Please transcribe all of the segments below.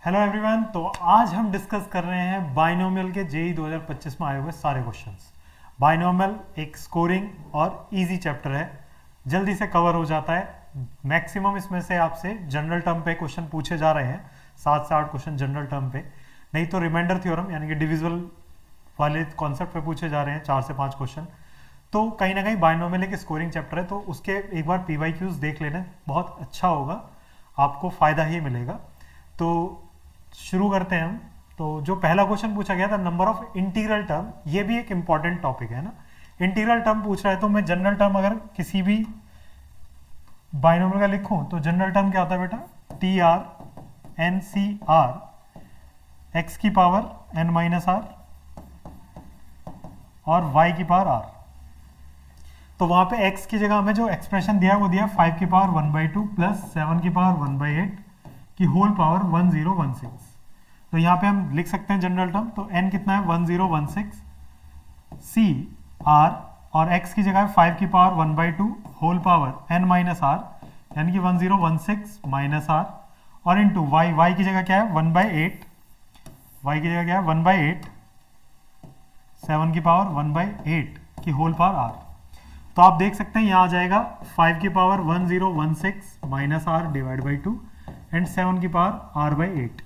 Hello everyone. तो आज हम डिस्कस कर रहे हैं बाइनोमियल के जेई 2025 में आए हुए सारे क्वेश्चंस। बाइनोमियल एक स्कोरिंग और इजी चैप्टर है, जल्दी से कवर हो जाता है। मैक्सिमम इसमें से आपसे जनरल टर्म पे क्वेश्चन पूछे जा रहे हैं, 7 से 8 क्वेश्चन जनरल टर्म पे, नहीं तो रिमाइंडर थ्योरम यानी कि डिविजिबल वाले कॉन्सेप्ट पे पूछे जा रहे हैं 4 से 5 क्वेश्चन। तो कहीं ना कहीं बाइनोमियल एक स्कोरिंग चैप्टर है, तो उसके एक बार PYQs देख लेना बहुत अच्छा होगा, आपको फायदा ही मिलेगा। तो शुरू करते हैं हम। तो जो पहला क्वेश्चन पूछा गया था नंबर ऑफ इंटीग्रल टर्म, ये भी एक इंपॉर्टेंट टॉपिक है ना। इंटीग्रल टर्म पूछ रहा है तो मैं जनरल टर्म अगर किसी भी बाइनोमियल का लिखूं तो जनरल टर्म क्या होता है बेटा, TR NCR x की पावर n माइनस r और y की पावर r। तो वहां पे x की जगह हमें जो एक्सप्रेशन दिया है वो दिया 5 की पावर 1/2 प्लस 7 की पावर 1/8 की होल पावर 1016। तो यहाँ पे हम लिख सकते हैं जनरल टर्म। तो n कितना है 1016 c r और x की जगह है 5 की power 1/2 whole power n minus r यानी कि 1016 माइनस r और इंटू y की जगह क्या है 1/8, y की जगह क्या है 1/8 7 की पावर 1/8 की होल पावर r। तो आप देख सकते हैं यहाँ आ जाएगा 5 की power 1016 minus r divide by 2 and 7 की पावर r बाई 8।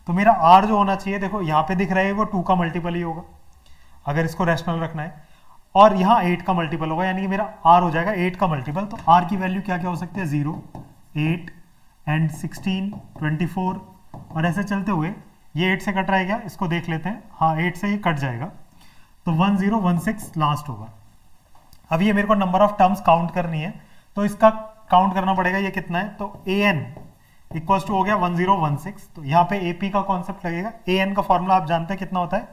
तो मेरा r जो होना चाहिए, देखो यहाँ पे दिख रहा है वो 2 का मल्टीपल ही होगा अगर इसको रैशनल रखना है, और यहाँ 8 का मल्टीपल होगा यानी कि मेरा r हो जाएगा 8 का मल्टीपल। तो r की वैल्यू क्या क्या हो सकती है 0, 8 एंड 16, 24 और ऐसे चलते हुए ये 8 से कट रहा है क्या, इसको देख लेते हैं। हाँ 8 से ये कट जाएगा तो 1016 लास्ट होगा। अब ये मेरे को नंबर ऑफ टर्म्स काउंट करनी है तो इसका काउंट करना पड़ेगा, ये कितना है। तो an इक्वल्स टू हो गया 1016। तो यहाँ पे AP का कॉन्सेप्ट लगेगा। an का फॉर्मूला आप जानते हैं कितना होता है,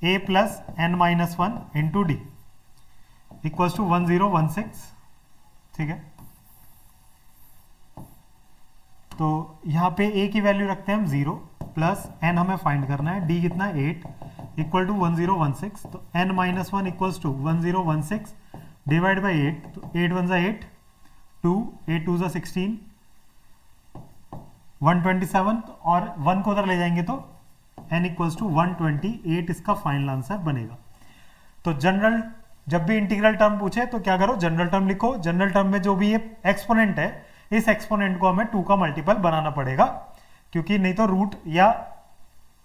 a plus n minus 1 into d equals to 1016। ठीक है, तो यहाँ पे a की वैल्यू रखते हैं हम 0 प्लस n हमें फाइंड करना है, d कितना है 8 इक्वल टू 1016। तो n minus 1 equals to 1016 divide by 8। तो 8 1 जा 8, 2 8 2 जा 16, 127 और 1 को उधर ले जाएंगे तो n इक्वल्स टू 128 इसका फाइनल आंसर बनेगा। तो जनरल जब भी इंटीग्रल टर्म पूछे तो क्या करो, जनरल टर्म लिखो। जनरल टर्म में जो भी ये एक्सपोनेंट है, इस एक्सपोनेंट को हमें 2 का मल्टीपल बनाना पड़ेगा, क्योंकि नहीं तो रूट या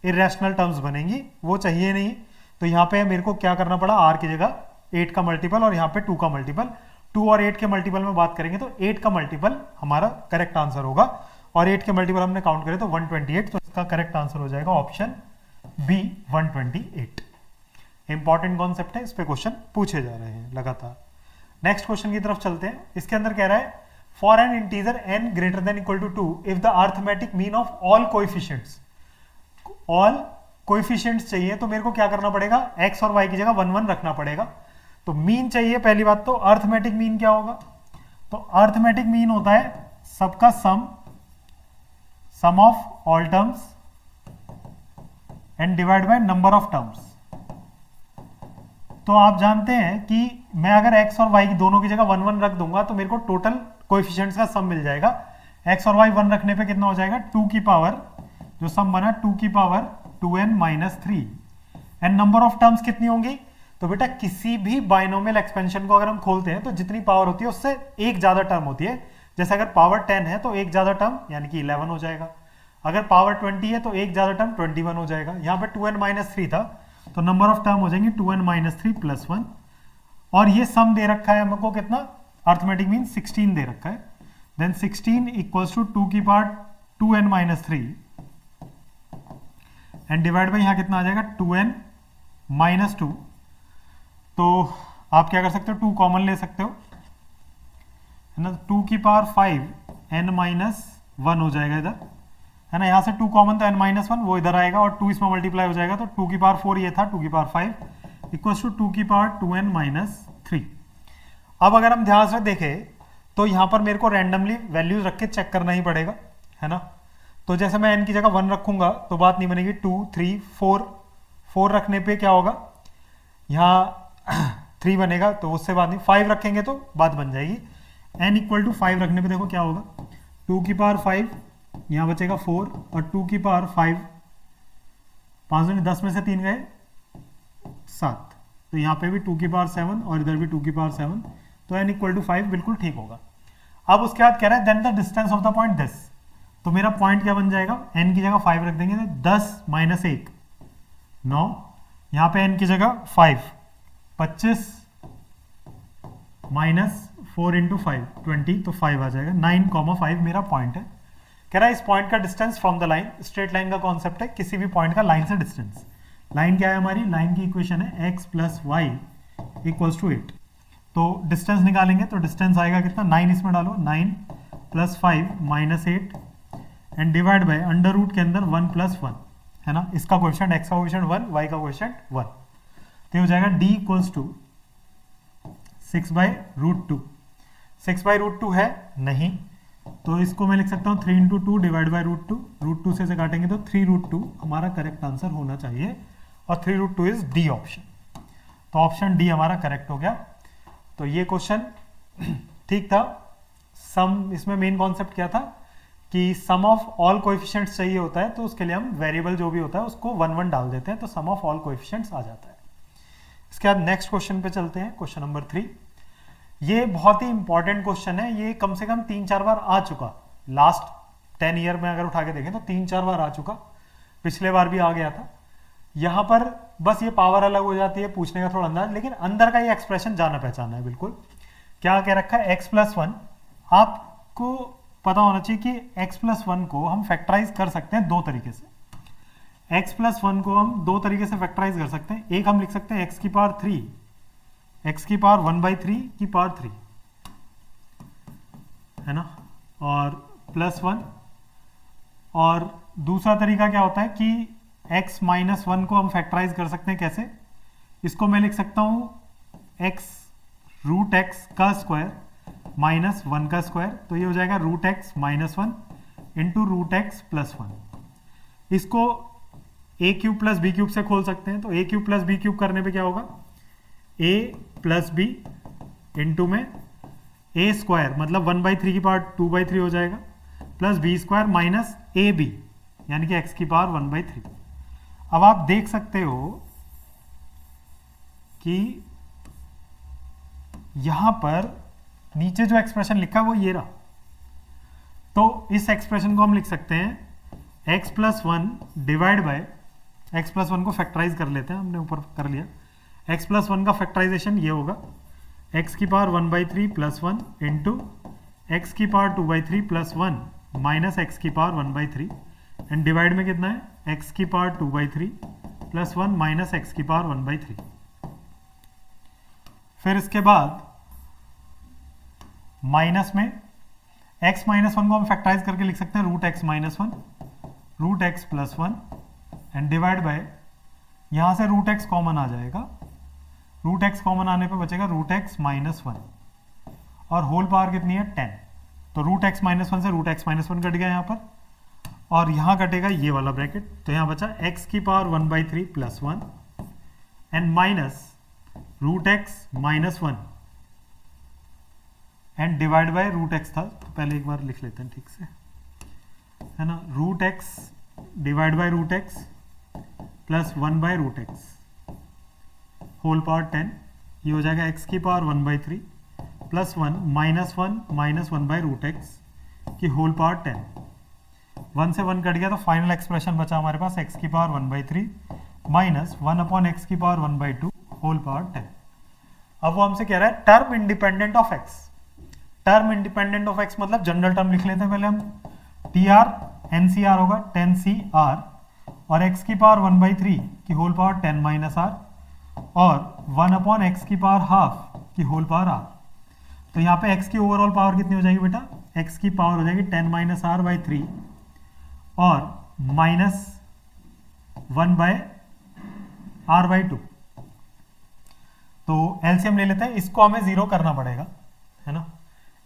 इरेशनल टर्म्स बनेंगी, वो चाहिए नहीं। तो यहाँ पे मेरे को क्या करना पड़ा, r की जगह 8 का मल्टीपल और यहाँ पे 2 का मल्टीपल। 2 और 8 के मल्टीपल में बात करेंगे तो 8 का मल्टीपल हमारा करेक्ट आंसर होगा, और 8 के मल्टीपल हमने काउंट करे तो 128। तो इसका करेक्ट आंसर हो जाएगा ऑप्शन बी 128। इंपॉर्टेंट कॉन्सेप्ट है, इस पे क्वेश्चन पूछे जा रहे हैं लगातार। नेक्स्ट क्वेश्चन की तरफ चलते हैं। इसके अंदर कह रहा है for an integer n greater than equal to 2 if the arithmetic mean of all coefficients. All coefficients चाहिए तो मेरे को क्या करना पड़ेगा, x और y की जगह 1 1 रखना पड़ेगा। तो मीन चाहिए पहली बात। तो अर्थमेटिक मीन क्या होगा, तो अर्थमेटिक मीन होता है सबका sum of all terms and divide by number of terms. तो आप जानते हैं कि मैं अगर x और y की दोनों की जगह 1 1 रख दूंगा तो मेरे को टोटल कोएफिशिएंट्स का सम मिल जाएगा। x और y 1 रखने पे कितना हो जाएगा, 2 की पावर, जो सम बना 2 की power 2n minus 3 and number of terms कितनी होंगी। तो बेटा किसी भी बाइनोमियल एक्सपेंशन को अगर हम खोलते हैं तो जितनी पावर होती है उससे एक ज्यादा टर्म होती है। जैसे अगर पावर 10 है तो एक ज्यादा टर्म यानी कि 11 हो जाएगा, अगर पावर 20 है तो एक ज्यादा टर्म 21 हो जाएगा। यहाँ पे 2n माइनस 3 था तो नंबर ऑफ टर्म हो जाएंगे 2n माइनस 3 प्लस 1, और ये सम दे रखा है हमको कितना, अर्थमेटिक मीन 16 दे रखा है। देन 16 इक्वल्स टू 2 की power 2n minus 3 and divide by यहाँ कितना आ जाएगा 2n माइनस 2। तो आप क्या कर सकते हो, 2 कॉमन ले सकते हो, है ना। 2 की पावर 5 n माइनस 1 हो जाएगा इधर, है ना। यहाँ से 2 कॉमन तो n माइनस 1 वो इधर आएगा और 2 इसमें मल्टीप्लाई हो जाएगा। तो 2 की पावर 4 ये था, 2 की पावर 5 इक्वल्स टू 2 की पावर 2n माइनस 3। अब अगर हम ध्यान से देखें तो यहाँ पर मेरे को रैंडमली वैल्यूज रख के चेक करना ही पड़ेगा, है ना। तो जैसे मैं n की जगह 1 रखूंगा तो बात नहीं बनेगी। 2 3 4 रखने पे क्या होगा, यहाँ 3 बनेगा तो उससे बात नहीं। 5 रखेंगे तो बात बन जाएगी। n इक्वल टू 5 रखने पे देखो क्या होगा, 2 की पावर 5 यहाँ बचेगा 4 और 2 की पावर 5, 5 दूनी 10 में से 3 गए 7, तो यहाँ पे भी 2 की पावर 7 और इधर भी 2 की पावर 7, तो n इक्वल टू 5 बिल्कुल ठीक होगा। अब उसके बाद कह रहा है then the distance of the point this, तो मेरा पॉइंट क्या बन जाएगा, n की जगह 5 रख देंगे तो 10 माइनस 1 9, यहाँ पे n की जगह 5 25 माइनस 4 इंटू 5 20, तो 5 आ जाएगा। 9,5 मेरा पॉइंट है। कह रहा है इस पॉइंट का distance from the line, straight line का कॉन्सेप्ट है, किसी भी पॉइंट का लाइन से डिस्टेंस। लाइन क्या है हमारी, लाइन की इक्वेशन है x plus y equals to 8। तो डिस्टेंस निकालेंगे तो डिस्टेंस आएगा कितना, 9 इसमें डालो, 9 plus 5 minus 8 and divide by under root के अंदर 1 प्लस 1 है ना, इसका कोएफिशिएंट x का कोएफिशिएंट 1, y का कोएफिशिएंट 1, तो हो जाएगा d इक्वल्स टू 6/√2। 6/√2 है नहीं, तो इसको मैं लिख सकता हूँ 3 इंटू 2 डिवाइड बाई √2, √2 से काटेंगे तो 3√2 हमारा करेक्ट आंसर होना चाहिए, और 3√2 इज डी ऑप्शन, तो ऑप्शन डी हमारा करेक्ट हो गया। तो ये क्वेश्चन ठीक था। सम, इसमें मेन कॉन्सेप्ट क्या था कि सम ऑफ ऑल कोएफिशिएंट्स चाहिए होता है, तो उसके लिए हम वेरिएबल जो भी होता है उसको 1 1 डाल देते हैं, तो सम ऑफ ऑल कोएफिशिएंट्स आ जाता है। इसके बाद नेक्स्ट क्वेश्चन पे चलते हैं, क्वेश्चन नंबर 3। ये बहुत ही इंपॉर्टेंट क्वेश्चन है, ये कम से कम 3-4 बार आ चुका, लास्ट 10 ईयर में अगर उठा के देखें तो 3-4 बार आ चुका, पिछले बार भी आ गया था। यहां पर बस ये पावर अलग हो जाती है, पूछने का थोड़ा अंदाज, लेकिन अंदर का ये एक्सप्रेशन जाना पहचाना है बिल्कुल। क्या कह रखा है, x प्लस 1, आपको पता होना चाहिए कि x प्लस 1 को हम फैक्टराइज कर सकते हैं दो तरीके से। x प्लस 1 को हम दो तरीके से फैक्टराइज कर सकते हैं। एक हम लिख सकते हैं x की पावर 3, x की पावर 1/3 की पावर 3 है ना, और प्लस 1, और दूसरा तरीका क्या होता है कि x माइनस 1 को हम फैक्टराइज कर सकते हैं। कैसे, इसको मैं लिख सकता हूं x रूट एक्स का स्क्वायर माइनस 1 का स्क्वायर, तो ये हो जाएगा root x minus 1 into root x plus 1। इसको a cube plus b cube से खोल सकते हैं, तो a cube plus b cube करने पे क्या होगा, a प्लस बी इंटू में a स्क्वायर मतलब 1/3 की पावर 2/3 हो जाएगा, plus b square minus a b यानी कि x की पावर 1/3। अब आप देख सकते हो कि यहां पर नीचे जो एक्सप्रेशन लिखा है वो ये रहा, तो इस एक्सप्रेशन को हम लिख सकते हैं x plus 1 divide by, x plus 1 को फैक्टराइज कर लेते हैं, हमने ऊपर कर लिया। x प्लस 1 का फैक्टराइजेशन ये होगा x की पावर 1/3 प्लस 1 इंटू एक्स की पावर 2/3 प्लस 1 माइनस एक्स की पावर 1/3 एंड डिवाइड में कितना है, x की पावर 2/3 प्लस 1 माइनस एक्स की पावर 1/3। फिर इसके बाद माइनस में x माइनस 1 को हम फैक्टराइज करके लिख सकते हैं root x minus 1 root x plus 1 and divide by, यहां से रूट एक्स कॉमन आ जाएगा, रूट एक्स कॉमन आने पे बचेगा रूट एक्स माइनस 1 और होल पावर कितनी है 10, तो रूट एक्स माइनस 1 से रूट एक्स माइनस 1 कट गया यहाँ पर, और यहाँ कटेगा ये वाला ब्रैकेट, तो यहाँ बचा x की power 1/3 plus 1 and minus root x minus 1 and divide by root x था, तो पहले एक बार लिख लेते हैं ठीक से, है ना, root x divide by root x plus 1 by root x whole power 10, ये हो जाएगा x की power 1/3 plus 1 minus 1 by root x की होल पावर 10। 1 से 1 कट गया तो फाइनल एक्सप्रेशन बचा हमारे पास x की पावर 1/3 माइनस 1 अपॉन एक्स की पावर 1/2 होल पावर 10। अब वो हमसे कह रहा है term independent of x। Term independent of x मतलब जनरल टर्म लिख लेते हैं पहले हम, TR NCR होगा 10CR और x की पावर 1/3 की होल पावर 10 माइनस r और 1 अपॉन एक्स की पावर हाफ की होल पावर r। तो यहाँ पे x की ओवरऑल पावर कितनी हो जाएगी बेटा, x की पावर हो जाएगी 10 माइनस r/3 और माइनस 1 बाय r/2। तो एलसीएम ले लेते हैं, इसको हमें जीरो करना पड़ेगा, है ना,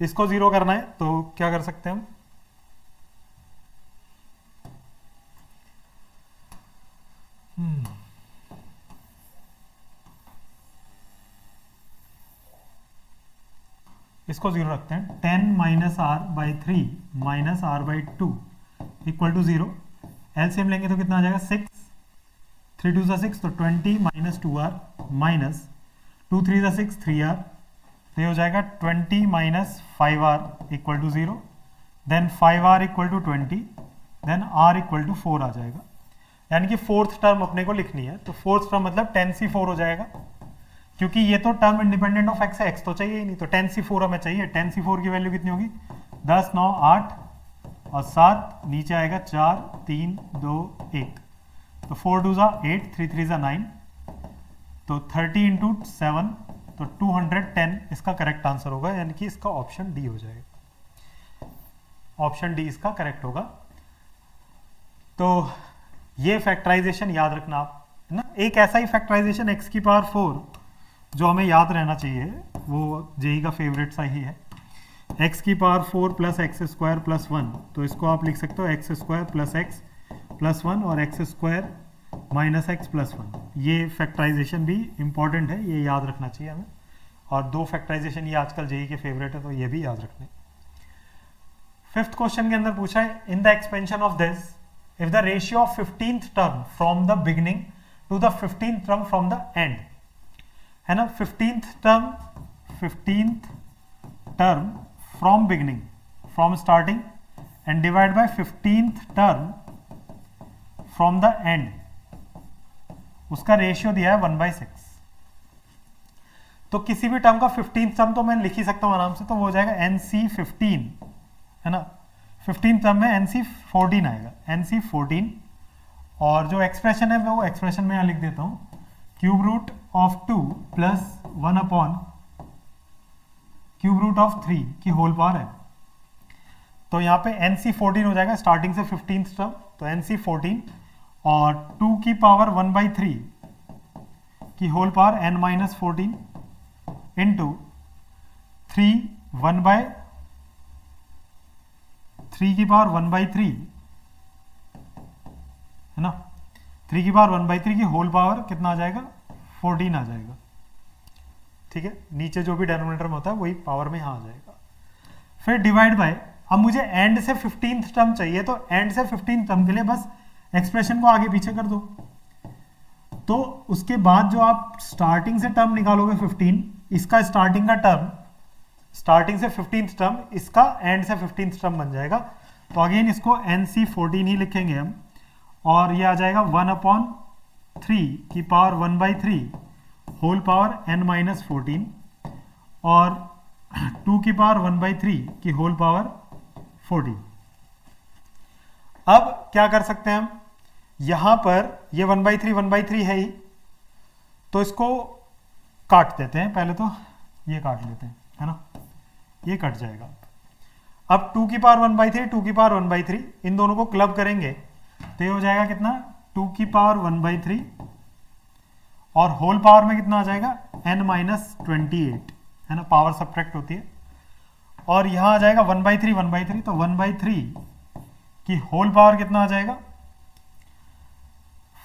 इसको जीरो करना है तो क्या कर सकते हैं हम, इसको जीरो रखते हैं, 10 minus r/3 minus r/2 equal to 0, LCM लेंगे तो कितना आ जाएगा 6, 3 2 सा 6, तो 20 माइनस 2r माइनस 2 3 सा 6, 3r, तो ये हो जाएगा 20 minus 5r equal to 0, then 5r equal to 20, then r equal to 4 आ जाएगा। यानी कि फोर्थ टर्म अपने को लिखनी है, तो फोर्थ टर्म मतलब 10c4 हो जाएगा, क्योंकि ये तो टर्म इंडिपेंडेंट ऑफ x है, x तो चाहिए ही नहीं, तो 10c4 हमें चाहिए। 10c4 की वैल्यू कितनी होगी, 10 9 8 और 7, नीचे आएगा 4 3 2 1, तो 4 2 ज़ा 8, 3 3 ज़ा 9, तो 30 इंटू 7, तो 210 इसका करेक्ट आंसर होगा, यानी कि इसका ऑप्शन डी हो जाएगा, ऑप्शन डी इसका करेक्ट होगा। तो ये फैक्टराइजेशन याद रखना आप, है ना। एक ऐसा ही फैक्टराइजेशन x की पावर 4 जो हमें याद रहना चाहिए, वो जेई का फेवरेट सा ही है, x की power 4 plus x square plus 1, तो इसको आप लिख सकते हो x square plus x plus 1 और x square minus x plus 1। ये फैक्टराइजेशन भी इंपॉर्टेंट है, ये याद रखना चाहिए हमें। और दो फैक्टराइजेशन ये आजकल जेई के फेवरेट है, तो ये भी याद रखने। फिफ्थ क्वेश्चन के अंदर पूछा है, इन the expansion of this if the ratio of 15th term from the beginning to the 15th term from the end, है ना, 15th term from beginning, from starting and divide by 15th term from the end, उसका ratio दिया है 1/6। तो किसी भी term का 15th term तो मैं लिख ही सकता हूं आराम से, तो वो हो जाएगा NC15, है ना। 15th टर्म में NC14 आएगा, NC14, और जो एक्सप्रेशन है वो एक्सप्रेशन में यहां लिख देता हूं, cube root of 2 plus 1 upon cube root of 3 की होल पावर है। तो यहाँ पे NC14 हो जाएगा स्टार्टिंग से 15th टर्म, तो NC14 और 2 की पावर 1/3 की होल पावर n-14 इंटू 3 1/3 की पावर 1/3, है ना, 3 की पावर 1/3 की होल पावर कितना आ जाएगा, 14 आ जाएगा। ठीक है, नीचे जो भी डेनोमिनेटर में होता है वही पावर में यहाँ आ जाएगा। फिर डिवाइड बाय, अब मुझे एंड से 15th टर्म चाहिए, तो एंड से 15th टर्म के लिए बस एक्सप्रेशन को आगे पीछे कर दो। तो उसके बाद जो आप स्टार्टिंग से टर्म निकालोगे 15, इसका स्टार्टिंग का टर्म, स्टार्टिंग से 15th टर्म, इसका एंड से 15th टर्म बन जाएगा। तो अगेन इसको NC14 ही लिखेंगे हम, और ये आ जाएगा 1/3 की पावर 1/3 होल पावर n-14 और 2 की पावर 1/3 की होल पावर 14। अब क्या कर सकते हैं हम, यहां पर ये 1/3 है ही, तो इसको काट देते हैं, पहले तो ये काट लेते हैं, है ना, ये कट जाएगा। अब 2 की पावर 1/3, 2 की पावर 1/3, इन दोनों को क्लब करेंगे तो ये हो जाएगा कितना, 2 की पावर 1/3 और होल पावर में कितना आ जाएगा, n-28, है ना, पावर सब्ट्रैक्ट होती है, और यहां आ जाएगा 1/3, तो 1/3 की होल पावर कितना आ जाएगा,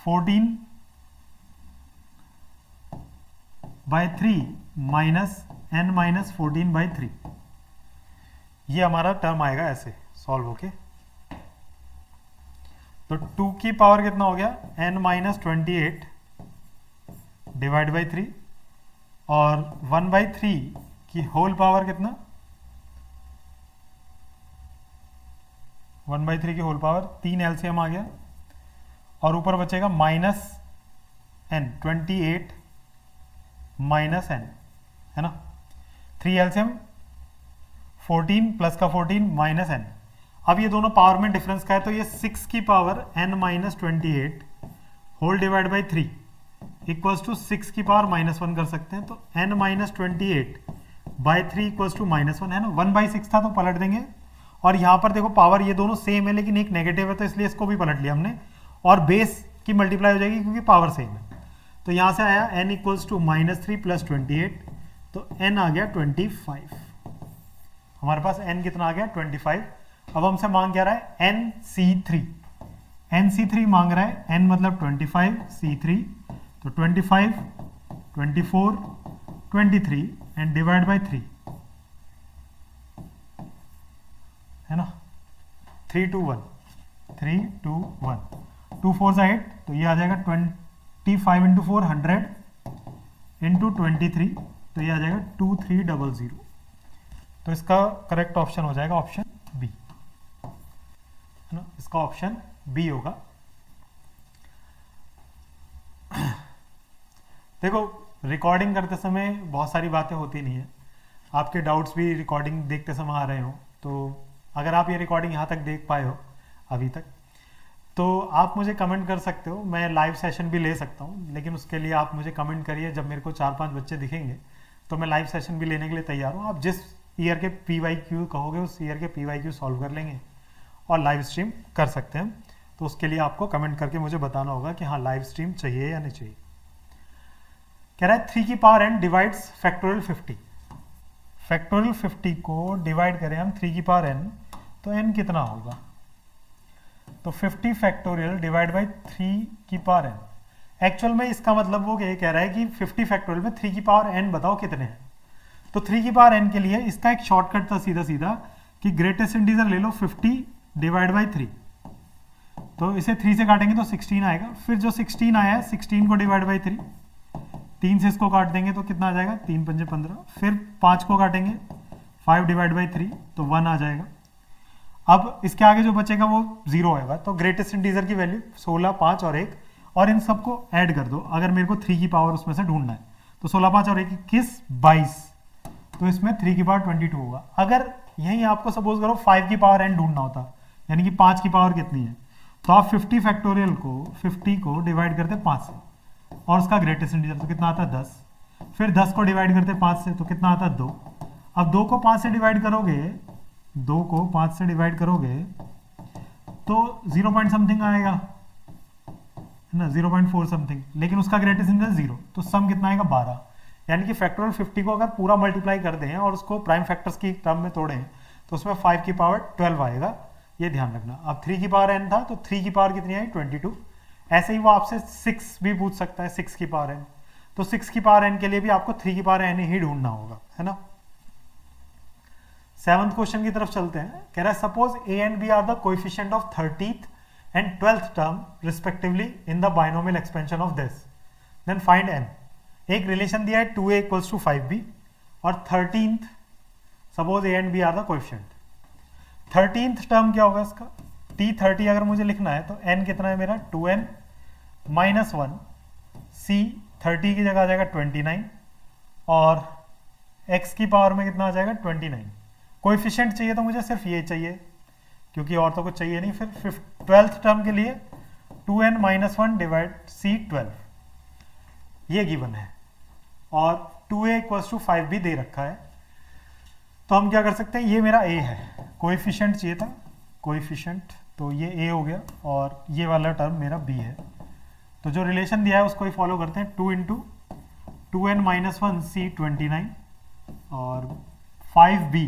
14/3 माइनस n-14/3। ये हमारा टर्म आएगा ऐसे सॉल्व होके। तो 2 की पावर कितना हो गया, n-28 डिवाइड बाई 3 और 1/3 की होल पावर कितना, 1/3 की होल पावर 3 एलसीएम आ गया, और ऊपर बचेगा -n, 28 -n, है ना, 3 एलसीएम 14 प्लस का 14 -n। अब ये दोनों पावर में डिफरेंस का है, तो ये 6 की power n-28 whole divide by 3 equals to 6 की पावर -1 कर सकते हैं। तो n-28 बाई 3 इक्वल्स टू -1, है ना, 1/6 था तो पलट देंगे, और यहाँ पर देखो पावर ये दोनों सेम है लेकिन एक नेगेटिव है, तो इसलिए इसको भी पलट लिया हमने, और बेस की मल्टीप्लाई हो जाएगी क्योंकि पावर सेम है। तो यहाँ से आया n इक्वल्स टू -3 प्लस 28, तो n आ गया 25। हमारे पास n कितना आ गया, 25। अब हमसे मांग क्या रहा है, NC3, NC3 मांग रहा है, n मतलब 25, C3, तो 25, 24, 23 एंड डिवाइड बाई 3, है ना, 3 to 1, 3 2 1, 2 4 8, तो ये आ जाएगा 25 इंटू 4 100 इंटू 23, तो ये आ जाएगा 2300। तो इसका करेक्ट ऑप्शन हो जाएगा ऑप्शन बी, है ना, इसका ऑप्शन बी होगा। देखो रिकॉर्डिंग करते समय बहुत सारी बातें होती नहीं है, आपके डाउट्स भी रिकॉर्डिंग देखते समय आ रहे हो, तो अगर आप ये रिकॉर्डिंग यहाँ तक देख पाए हो अभी तक, तो आप मुझे कमेंट कर सकते हो, मैं लाइव सेशन भी ले सकता हूँ, लेकिन उसके लिए आप मुझे कमेंट करिए। जब मेरे को 4-5 बच्चे दिखेंगे तो मैं लाइव सेशन भी लेने के लिए तैयार हूँ। आप जिस ईयर के PYQ कहोगे उस ईयर के PYQ सॉल्व कर लेंगे और लाइव स्ट्रीम कर सकते हैं। तो उसके लिए आपको कमेंट करके मुझे बताना होगा कि हाँ लाइव स्ट्रीम चाहिए या नहीं चाहिए। कह रहा है 3 की power n divides factorial 50। Factorial 50 को डिवाइड करें हम 3 की पावर n, तो n कितना होगा? तो 50 फैक्टोरियल डिवाइड बाई 3 की पावर n। एक्चुअल में इसका मतलब वो ये कह रहा है कि 50 फैक्टोरियल में 3 की पावर n बताओ कितने हैं। तो 3 की पावर n के लिए इसका एक शॉर्टकट था सीधा सीधा कि ग्रेटेस्ट इंटीजर ले लो 50 डिवाइड बाई 3, तो इसे 3 से काटेंगे तो 16 आएगा। फिर जो 16 आया है 16 को डिवाइड बाई 3, 3 से इसको काट देंगे तो कितना आ जाएगा 3 पंजे 15। फिर 5 को काटेंगे 5 डिवाइड बाई 3, तो 1 आ जाएगा। अब इसके आगे जो बचेगा वो 0 होगा। तो ग्रेटेस्ट इंटीजर की वैल्यू 16, 5 और 1, और इन सबको ऐड कर दो अगर मेरे को 3 की पावर उसमें से ढूंढना है। तो 16, 5 और 1 21, 22, तो इसमें 3 की पावर 22 होगा। अगर यही आपको सपोज करो 5 की पावर n ढूंढना होता, यानी कि 5 की पावर कितनी है, तो आप 50 फैक्टोरियल को 50 को डिवाइड करते 5 से, और उसका ग्रेटेस्ट इंटीजर तो कितना आता है 10। फिर 10 को डिवाइड करते 5 से, तो कितना आता है 2। अब 2 को 5 से डिवाइड करोगे, 2 को 5 से डिवाइड करोगे तो 0 पॉइंट समथिंग आएगा, है ना, 0.4 समथिंग, लेकिन उसका ग्रेटेस्ट इंटीजर 0, तो सम कितना आएगा 12। यानी कि फैक्टोरियल 50 को अगर पूरा मल्टीप्लाई कर दें और उसको प्राइम फैक्टर्स की टर्म में तोड़ें तो उसमें 5 की पावर 12 आएगा, ये ध्यान रखना। अब 3 की पावर n था, तो 3 की पावर कितनी आई 22। ऐसे ही वो आपसे 6 भी पूछ सकता है, 6 की पावर n, तो 6 की पावर n के लिए भी आपको 3 की पावर n ही ढूंढना होगा, है ना। 7th क्वेश्चन की तरफ चलते हैं। कह रहा है suppose a and b are the coefficient of 30th and 12th term respectively in the binomial expansion of this, then find n। एक रिलेशन दिया है 2a इक्वल्स टू 5b, और 13th suppose a and b are the coefficient. 13th term क्या होगा इसका, t30 अगर मुझे लिखना है तो n कितना है मेरा 2n माइनस 1, c 30 की जगह आ जाएगा 29, और x की पावर में कितना आ जाएगा 29। कोएफिशिएंट चाहिए तो मुझे सिर्फ ये चाहिए, क्योंकि और तो कुछ चाहिए नहीं। फिर 12th टर्म के लिए 2n माइनस 1 डिवाइड c 12, ये गिवन है, और 2a इक्वल्स टू 5b दे रखा है। तो हम क्या कर सकते हैं, ये मेरा a है, कोएफिशिएंट चाहिए था, कोएफिशिएंट, तो ये a हो गया, और ये वाला टर्म मेरा b है। तो जो रिलेशन दिया है उसको ही फॉलो करते हैं, 2 इंटू 2n माइनस 1 c 29, और 5b,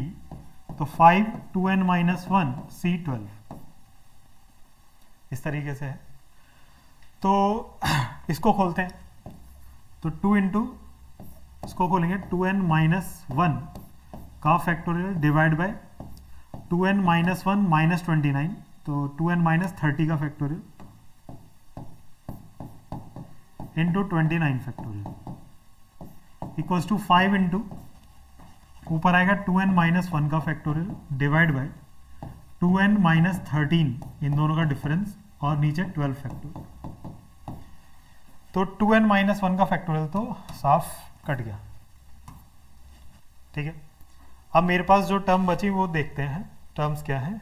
तो 5 2n माइनस 1 c 12, इस तरीके से है। तो इसको खोलते हैं, तो 2 इंटू इसको खोलेंगे 2n माइनस 1 का factorial divide by 2n minus 1 minus 29, तो 2n माइनस 30 का factorial into 29 factorial equals to 5 into ऊपर आएगा 2n माइनस 1 का factorial divide by 2n minus 13, इन दोनों का डिफरेंस, और नीचे 12 फैक्टोरियल। तो 2n माइनस 1 का फैक्टोरियल तो साफ कट गया, ठीक है। अब मेरे पास जो टर्म बची वो देखते हैं, टर्म्स क्या है।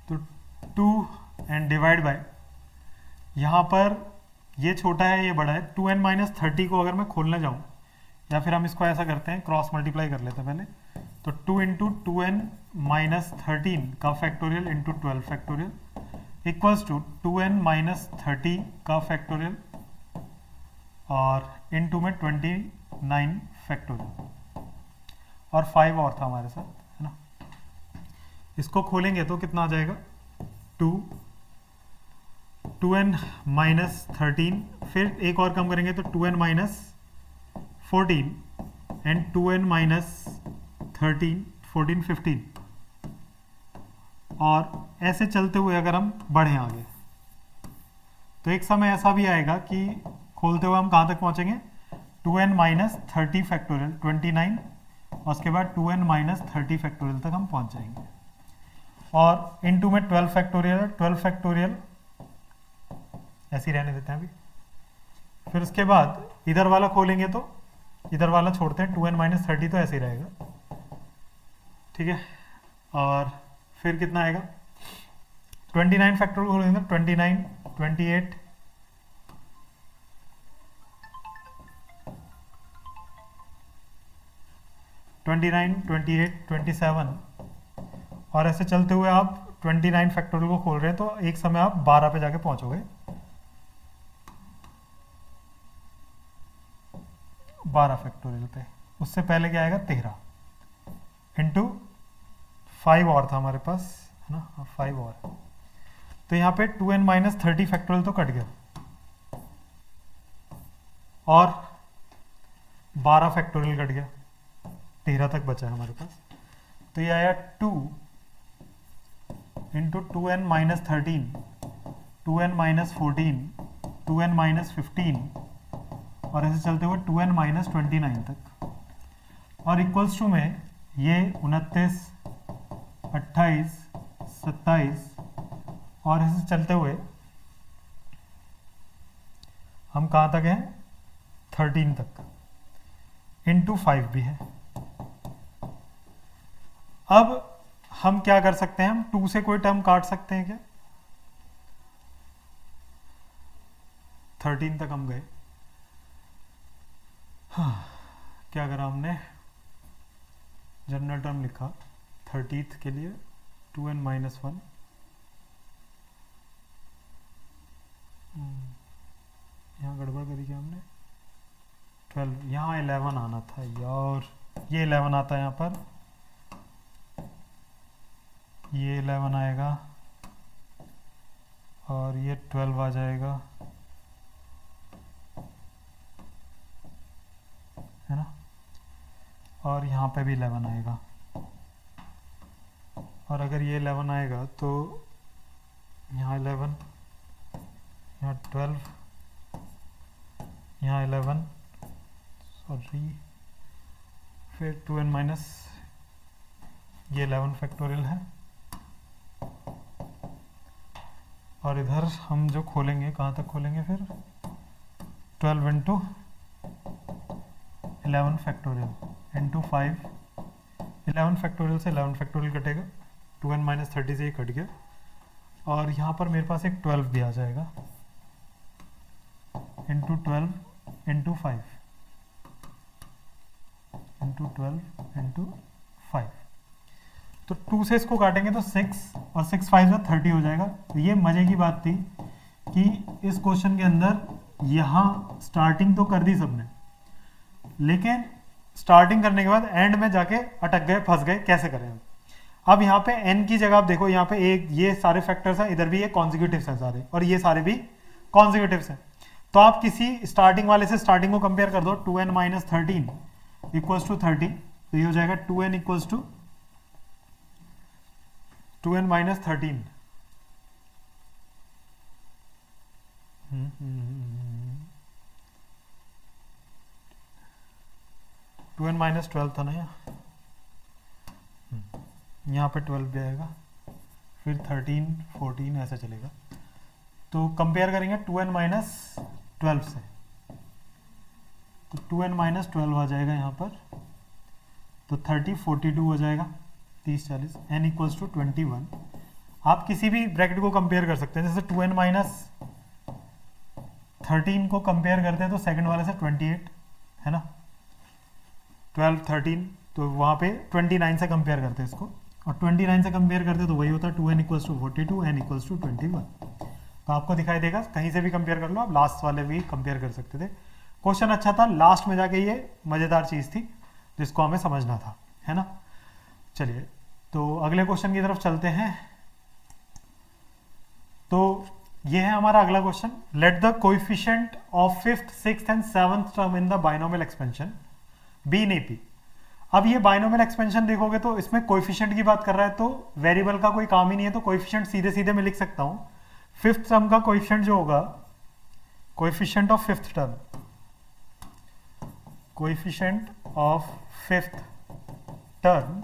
तो 2 एंड डिवाइड बाय, यहाँ पर ये छोटा है ये बड़ा है, 2n माइनस 30 को अगर मैं खोलने जाऊँ, या फिर हम इसको ऐसा करते हैं क्रॉस मल्टीप्लाई कर लेते हैं पहले, तो 2 इंटू 2n माइनस 13 का factorial into 12 factorial equals to 2n minus 30 का फैक्टोरियल और इंटू में 29 फैक्टोरियल, और 5 और था हमारे साथ, है ना। इसको खोलेंगे तो कितना आ जाएगा 2 2n माइनस 13, फिर एक और कम करेंगे तो 2n minus 14 and 2n minus 13, 14, 15, और ऐसे चलते हुए अगर हम बढ़ें आगे तो एक समय ऐसा भी आएगा कि खोलते हुए हम कहाँ तक पहुँचेंगे, 2n माइनस 30 फैक्टोरियल 29, और उसके बाद 2n माइनस 30 फैक्टोरियल तक हम पहुँच जाएंगे। और इनटू में 12 फैक्टोरियल, 12 फैक्टोरियल ऐसे ही रहने देते हैं अभी। फिर उसके बाद इधर वाला खोलेंगे तो इधर वाला छोड़ते हैं, 2n माइनस 30 तो ऐसे ही रहेगा, ठीक है। और फिर कितना आएगा, 29 फैक्टोरियल खोलेंगे, 29, 28, 29, 28, 27, और ऐसे चलते हुए आप 29 फैक्टोरियल को खोल रहे हैं तो एक समय आप 12 पे जाके पहुंचोगे, 12 फैक्टोरियल पे। उससे पहले क्या आएगा, 13 इंटू 5 और था हमारे पास, है ना, 5 और, तो यहाँ पे 2n माइनस 30 फैक्टोरियल तो कट गया, और 12 फैक्टोरियल कट गया, 13 तक बचा है हमारे पास। तो ये आया 2 into 2n minus 13, 2n minus 14, 2n minus 15, और ऐसे चलते हुए 2n माइनस 29 तक, और इक्वल्स टू में ये 29, 28, 27, और ऐसे चलते हुए हम कहाँ तक हैं, 13 तक, इंटू 5 भी है। अब हम क्या कर सकते हैं, हम 2 से कोई टर्म काट सकते हैं क्या, 13 तक हम गए, हाँ, क्या करा हमने, जनरल टर्म लिखा 30th के लिए 2n माइनस 1, यहाँ गड़बड़ करी क्या हमने, 12, यहाँ 11 आना था यार, ये 11 आता है यहाँ पर, ये 11 आएगा, और ये 12 आ जाएगा, है ना, और यहाँ पे भी 11 आएगा, और अगर ये 11 आएगा तो यहाँ 11, यहाँ 12, यहाँ 11, सॉरी, फिर 2n माइनस ये 11 फैक्टोरियल है, और इधर हम जो खोलेंगे कहाँ तक खोलेंगे फिर, 12 इंटू 11 फैक्टोरियल इंटू 5, 11 फैक्टोरियल से 11 फैक्टोरियल कटेगा, 2n माइनस 30 से ही कट गया, और यहाँ पर मेरे पास एक 12 भी आ जाएगा, इंटू 12 इंटू 5 इंटू 12 इंटू 5, तो 2 से इसको काटेंगे तो 6, और 6 5 में 30 हो जाएगा। तो ये मजे की बात थी कि इस क्वेश्चन के अंदर यहाँ स्टार्टिंग तो कर दी सबने, लेकिन स्टार्टिंग करने के बाद एंड में जाके अटक गए, फंस गए, कैसे करें हम। अब यहाँ पे n की जगह आप देखो, यहाँ पे एक ये सारे फैक्टर्स हैं, इधर भी ये कॉन्जिक्यूटिव्स हैं सारे, और ये सारे भी कॉन्जिक्यूटिव्स हैं, तो आप किसी स्टार्टिंग वाले से स्टार्टिंग को कंपेयर कर दो, 2n माइनस 13 इक्वल्स टू 30, तो ये हो जाएगा 2n equals to 2n minus 13, 2n minus 12 था ना यहाँ पे 12 भी आएगा, फिर 13, 14 ऐसा चलेगा। तो कंपेयर करेंगे 2n माइनस 12 से, तो 2n माइनस 12 आ जाएगा यहाँ पर, तो 30, 42 हो जाएगा, 30, 40, n इक्वल्स टू 21। आप किसी भी ब्रैकेट को कंपेयर कर सकते हैं, जैसे 2n माइनस 13 को कंपेयर करते हैं तो सेकंड वाले से 28, है ना, 12, 13, तो वहाँ पे 29 से कंपेयर करते हैं इसको, और 29 से कंपेयर करते हैं तो वही होता है 2n equals to 42, n equals to 21। तो आपको दिखाई देगा, कहीं से भी कंपेयर कर लो, आप लास्ट वाले भी कंपेयर कर सकते थे। क्वेश्चन अच्छा था, लास्ट में जाके ये मज़ेदार चीज़ थी जिसको हमें समझना था, है ना। चलिए तो अगले क्वेश्चन की तरफ चलते हैं। तो ये है हमारा अगला question. Late the coefficient of fifth, sixth and seventh term in the binomial expansion be in AP. अब ये बाइनोमियल एक्सपेंशन देखोगे तो इसमें कोएफिशिएंट की बात कर रहा है, तो वेरिएबल का कोई काम ही नहीं है, तो कोएफिशिएंट सीधे सीधे मैं लिख सकता हूं। फिफ्थ टर्म का कोएफिशिएंट जो होगा, coefficient of fifth term, coefficient of fifth term,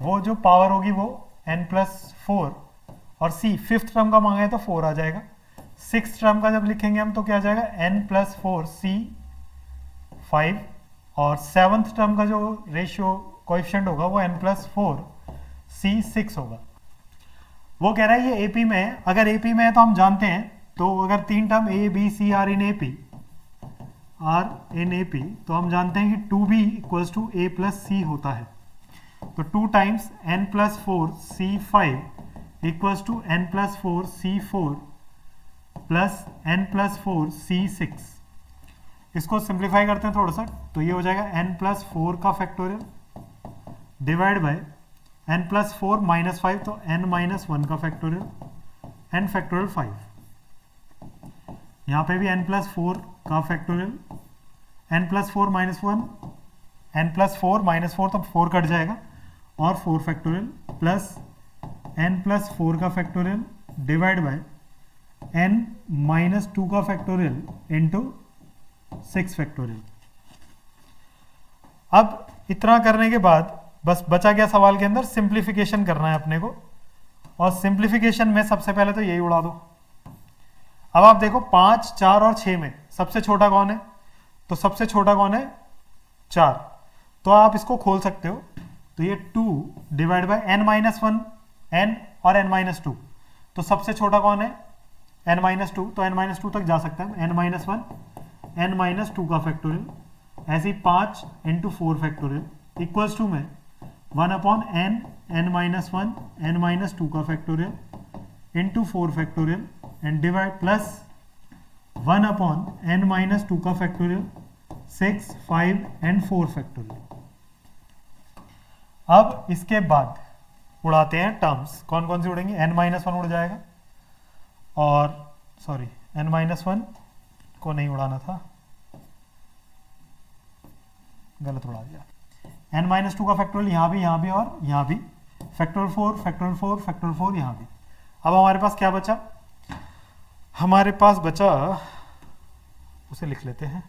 वो जो पावर होगी वो n+4, और c फिफ्थ टर्म का मांगा है तो 4 आ जाएगा। सिक्स टर्म का जब लिखेंगे हम तो क्या आ जाएगा, n+4 c 5, और सेवंथ टर्म का जो रेशियो कोएफिशिएंट होगा वो n+4 c 6 होगा। वो कह रहा है ये एपी में है। अगर एपी में है तो हम जानते हैं, तो अगर तीन term A B C are in AP, तो हम जानते हैं कि 2b = a+c होता है। तो 2 times n+4 c5 = n+4 c4 plus n+4 c6। इसको सिंप्लीफाई करते हैं थोड़ा सा, तो ये हो जाएगा n+4 का फैक्टोरियल डिवाइड बाय n+4 -5, तो n-1 का फैक्टोरियल, n फैक्टोरियल 5। यहाँ पे भी n+4 का फैक्टोरियल, n+4 -1, n+4 -4 तो 4 कट जाएगा, और 4 फैक्टोरियल प्लस n+4 का फैक्टोरियल डिवाइड बाय n-2 का फैक्टोरियल इंटू 6 फैक्टोरियल। अब इतना करने के बाद बस बचा गया सवाल के अंदर सिंप्लीफिकेशन करना है अपने को, और सिंप्लीफिकेशन में सबसे पहले तो यही उड़ा दो। अब आप देखो 5, 4 और 6 में सबसे छोटा कौन है, तो सबसे छोटा कौन है, 4। तो आप इसको खोल सकते हो, तो ये 2 डिवाइड बाय n-1, n और n-2, तो सबसे छोटा कौन है, n-2, तो n-2 तक जा सकता है, n-1 n-2 का फैक्टोरियल, ऐसे ही 5 × 4 फैक्टोरियल इक्वल्स टू में 1/n n-1 n-2 का factorial into 4 factorial and divide plus 1/n-2 का फैक्टोरियल 6, 5 एंड 4 फैक्टोरियल। अब इसके बाद उड़ाते हैं टर्म्स। कौन कौन सी उड़ेंगी, n-1 उड़ जाएगा, और सॉरी n-1 को नहीं उड़ाना था, गलत उड़ा दिया। n-2 का फैक्टोरियल यहाँ भी और यहाँ भी, फैक्टोरियल 4 फैक्टोरियल 4 फैक्टोरियल 4 यहाँ भी। अब हमारे पास क्या बचा, हमारे पास बचा, उसे लिख लेते हैं,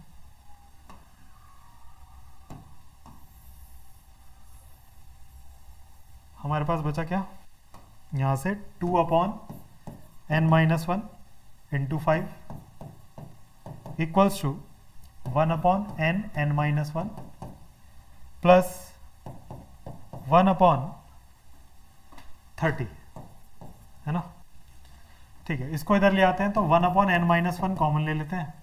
हमारे पास बचा क्या, यहां से 2/n-1 into 5 equals to 1/n n-1 plus 1/30, है ना। ठीक है, इसको इधर ले आते हैं, तो 1/n-1 कॉमन ले लेते हैं,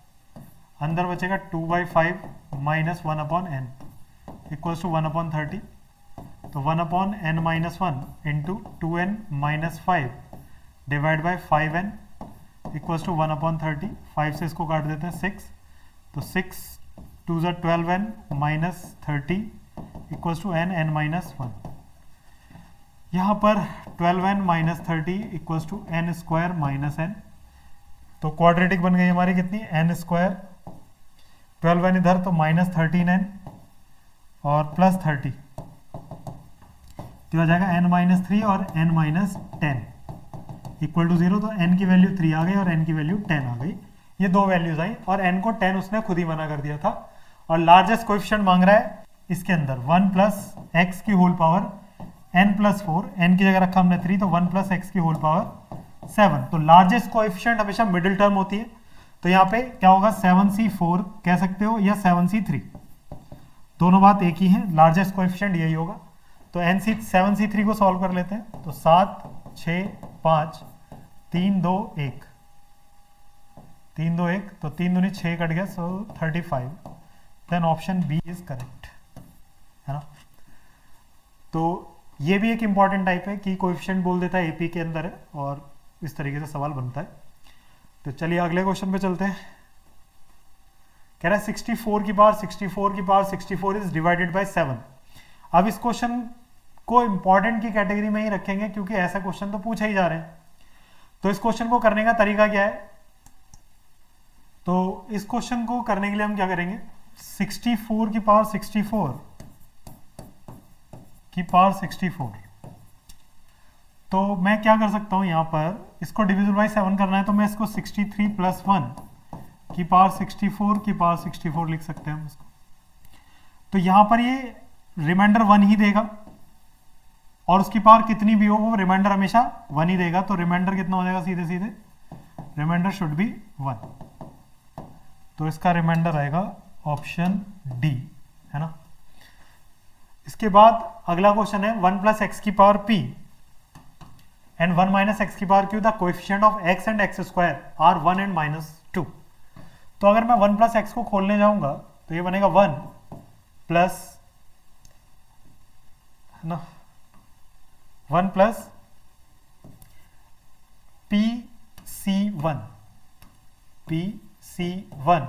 अंदर बचेगा 2/5 - 1/n इक्वल्स टू 1/30, तो 1/n-1 इंटू 2n - 5 divide by 5n equals to 1/30। 5 से इसको काट देते हैं 6, तो 6 2 = 12n - 30 इक्वल्स टू n-1। यहाँ पर 12n - 30 equals to n² - n, तो क्वाड्रेटिक बन गई हमारी कितनी, n², 12n इधर तो -13n और +30, तो आ जाएगा n-3 और n-10 इक्वल टू 0। तो n की वैल्यू 3 आ गई और n की वैल्यू 10 आ गई। ये दो वैल्यूज आई, और n को 10 उसने खुद ही मना कर दिया था। और लार्जेस्ट कोएफिशिएंट मांग रहा है इसके अंदर 1 + x की होल पावर n+4, n की जगह रखा हमने 3, तो 1 + x की होल पावर 7। तो लार्जेस्ट कोएफिशिएंट हमेशा मिडिल टर्म होती है, तो यहाँ पे क्या होगा, 7c4 कह सकते हो या 7c3, दोनों बात एक ही है, लार्जेस्ट कोएफिशिएंट यही होगा। तो 7c3 को सॉल्व कर लेते हैं, तो 7, 6, 5, 3, 2, 1, 3, 2, 1, तो 3 दूनी 6 कट गया, so 35। Then option B is correct, है ना। तो ये भी एक इंपॉर्टेंट टाइप है कि कोएफिशिएंट बोल देता है एपी के अंदर है, और इस तरीके से सवाल बनता है। तो चलिए अगले क्वेश्चन पे चलते हैं। कह रहा है 64 की पावर 64 इज डिवाइडेड बाय 7। अब इस क्वेश्चन को इंपॉर्टेंट की कैटेगरी में ही रखेंगे, क्योंकि ऐसा क्वेश्चन तो पूछा ही जा रहे हैं। तो इस क्वेश्चन को करने का तरीका क्या है, तो इस क्वेश्चन को करने के लिए हम क्या करेंगे, 64 की पावर 64 की पावर 64, तो मैं क्या कर सकता हूं यहां पर, इसको डिविजिबल बाई 7 करना है तो मैं इसको 63 प्लस 1 की पावर 64 की पावर 64 लिख सकते हैं हम इसको। तो यहां पर ये रिमाइंडर 1 ही देगा और उसकी पावर कितनी भी हो वो रिमाइंडर हमेशा 1 ही देगा, तो रिमाइंडर कितना हो जाएगा, सीधे सीधे रिमाइंडर शुड बी 1, तो इसका रिमाइंडर आएगा ऑप्शन डी, है ना। इसके बाद अगला क्वेश्चन है 1 प्लस एक्स की power P and 1 minus x की power Q, the coefficient of x and x square are 1 and -2। तो अगर मैं 1 प्लस एक्स को खोलने जाऊंगा तो ये बनेगा 1 प्लस, है ना, 1 प्लस PC1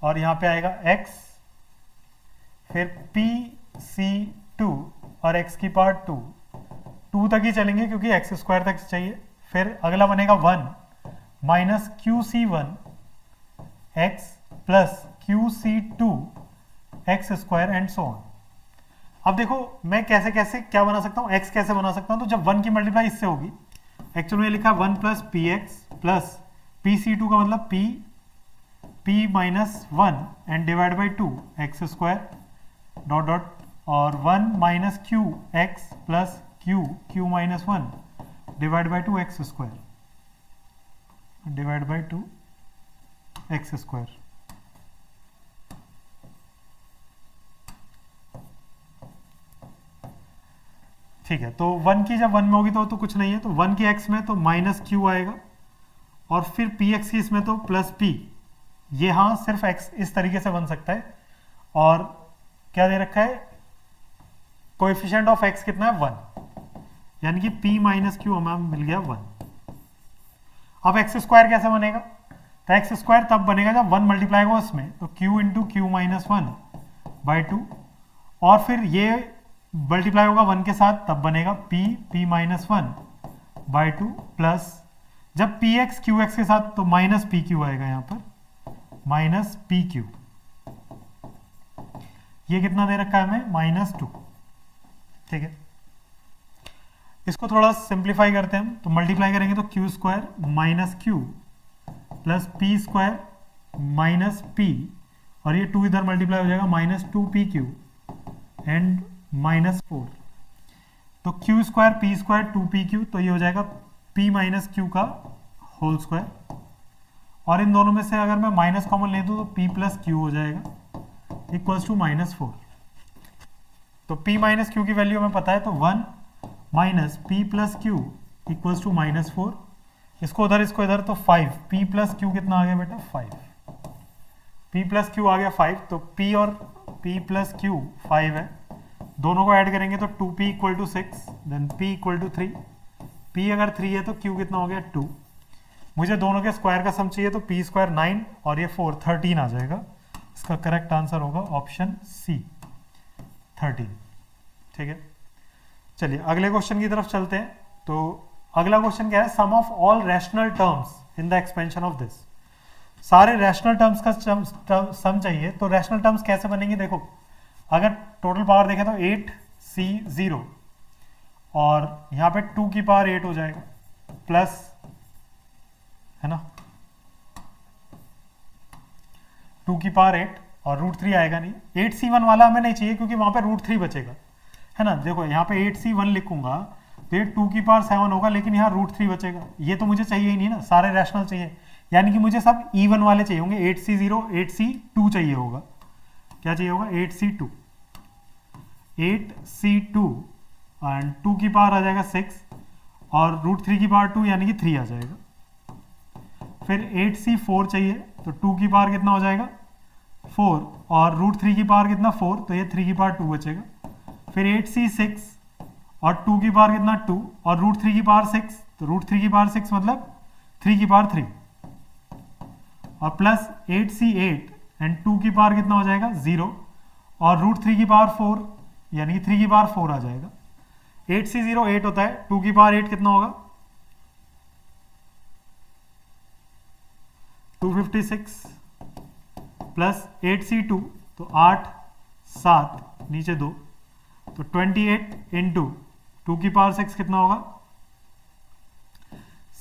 और यहां पे आएगा x, फिर PC2 और x की पावर 2 तक ही चलेंगे क्योंकि एक्स स्क्वायर तक चाहिए। फिर अगला बनेगा 1 minus QC1 x plus QC2 x square and so on. अब देखो मैं कैसे कैसे क्या बना सकता हूँ, x कैसे बना सकता हूँ, तो जब 1 की मल्टीप्लाई इससे होगी, एक्चुअली में लिखा 1 प्लस PX प्लस PC2 का मतलब P minus 1 and divide by 2 x square dot dot, और 1 minus QX plus Q minus 1 divide by 2 x square divide by 2 x square. ठीक है, तो 1 की जब 1 में होगी तो कुछ नहीं है, तो 1 की x में तो माइनस क्यू आएगा और फिर px की इसमें तो प्लस p, ये हाँ सिर्फ x इस तरीके से बन सकता है। और क्या दे रखा है, कोएफिशिएंट ऑफ x कितना है 1, यानी कि p माइनस क्यू हमें मिल गया 1। अब एक्स स्क्वायर कैसे बनेगा, तो एक्स स्क्वायर तब बनेगा जब 1 मल्टीप्लाई होगा उसमें, तो q into Q minus 1 by 2, और फिर ये मल्टीप्लाई होगा 1 के साथ तब बनेगा p माइनस 1 बाई 2 प्लस, जब px qx के साथ तो माइनस पी क्यू आएगा यहाँ पर, माइनस पी क्यू, ये कितना दे रखा है हमें -2। ठीक है, इसको थोड़ा सिंप्लीफाई करते हैं हम, तो मल्टीप्लाई करेंगे तो Q square minus Q plus P square minus P, और ये 2 इधर मल्टीप्लाई हो जाएगा -2pq एंड -4, तो Q square P square 2pq, तो ये हो जाएगा p माइनस क्यू का होल स्क्वायर, और इन दोनों में से अगर मैं माइनस कॉमन ले दूं तो p प्लस क्यू हो जाएगा इक्वल्स टू -4। तो p माइनस क्यू की वैल्यू हमें पता है, तो 1 minus p plus Q equals to -4, इसको इधर तो 5, p प्लस क्यू कितना आ गया बेटा 5, p प्लस क्यू आ गया 5, तो p और p प्लस क्यू 5 है, दोनों को ऐड करेंगे तो 2p equal to 6, then p equal to 3, p अगर 3 है तो q कितना हो गया 2, मुझे दोनों के स्क्वायर का सम चाहिए, तो p स्क्वायर 9 और ये 4 13 आ जाएगा। इसका करेक्ट आंसर होगा ऑप्शन सी 13। ठीक है, चलिए अगले क्वेश्चन की तरफ चलते हैं। तो अगला क्वेश्चन क्या है, sum of all rational terms in the expansion of this, सारे रैशनल टर्म्स का सम चाहिए। तो रैशनल टर्म्स कैसे बनेंगे, देखो अगर टोटल पावर देखें तो 8c0 और यहाँ पे 2 की पावर 8 हो जाएगा प्लस, है ना, 2 की पावर 8 और √3 आएगा नहीं, 8c1 वाला हमें नहीं चाहिए क्योंकि वहां पे √3 बचेगा, है ना। देखो यहाँ पे 8c1 लिखूंगा तो ये 2 की पावर 7 होगा, लेकिन यहाँ √3 बचेगा, ये तो मुझे चाहिए ही नहीं ना, सारे रैशनल चाहिए, यानी कि मुझे सब इवन वाले चाहिए होंगे। 8c0 8c2 चाहिए होगा, क्या चाहिए होगा 8c2 एंड 2 की पावर आ जाएगा 6 और √3 की पावर 2 यानी कि 3 आ जाएगा। फिर 8c4 चाहिए, तो 2 की पावर कितना हो जाएगा 4 और √3 की पावर कितना 4, तो ये 3 की पावर 2 बचेगा। फिर 8c6 और 2 की पावर कितना 2 और √3 की पावर 6, तो √3 की पावर 6 मतलब 3 की पावर 3 और प्लस 8c8 एंड 2 की पावर कितना हो जाएगा 0 और √3 की पावर 4 यानी कि 3 की पावर 4 आ जाएगा। 8c0 8 होता है, 2 की पावर 8 कितना होगा 256 प्लस 8c2, तो 8 7 नीचे 2, तो 28 इंटू 2 की पावर 6 कितना होगा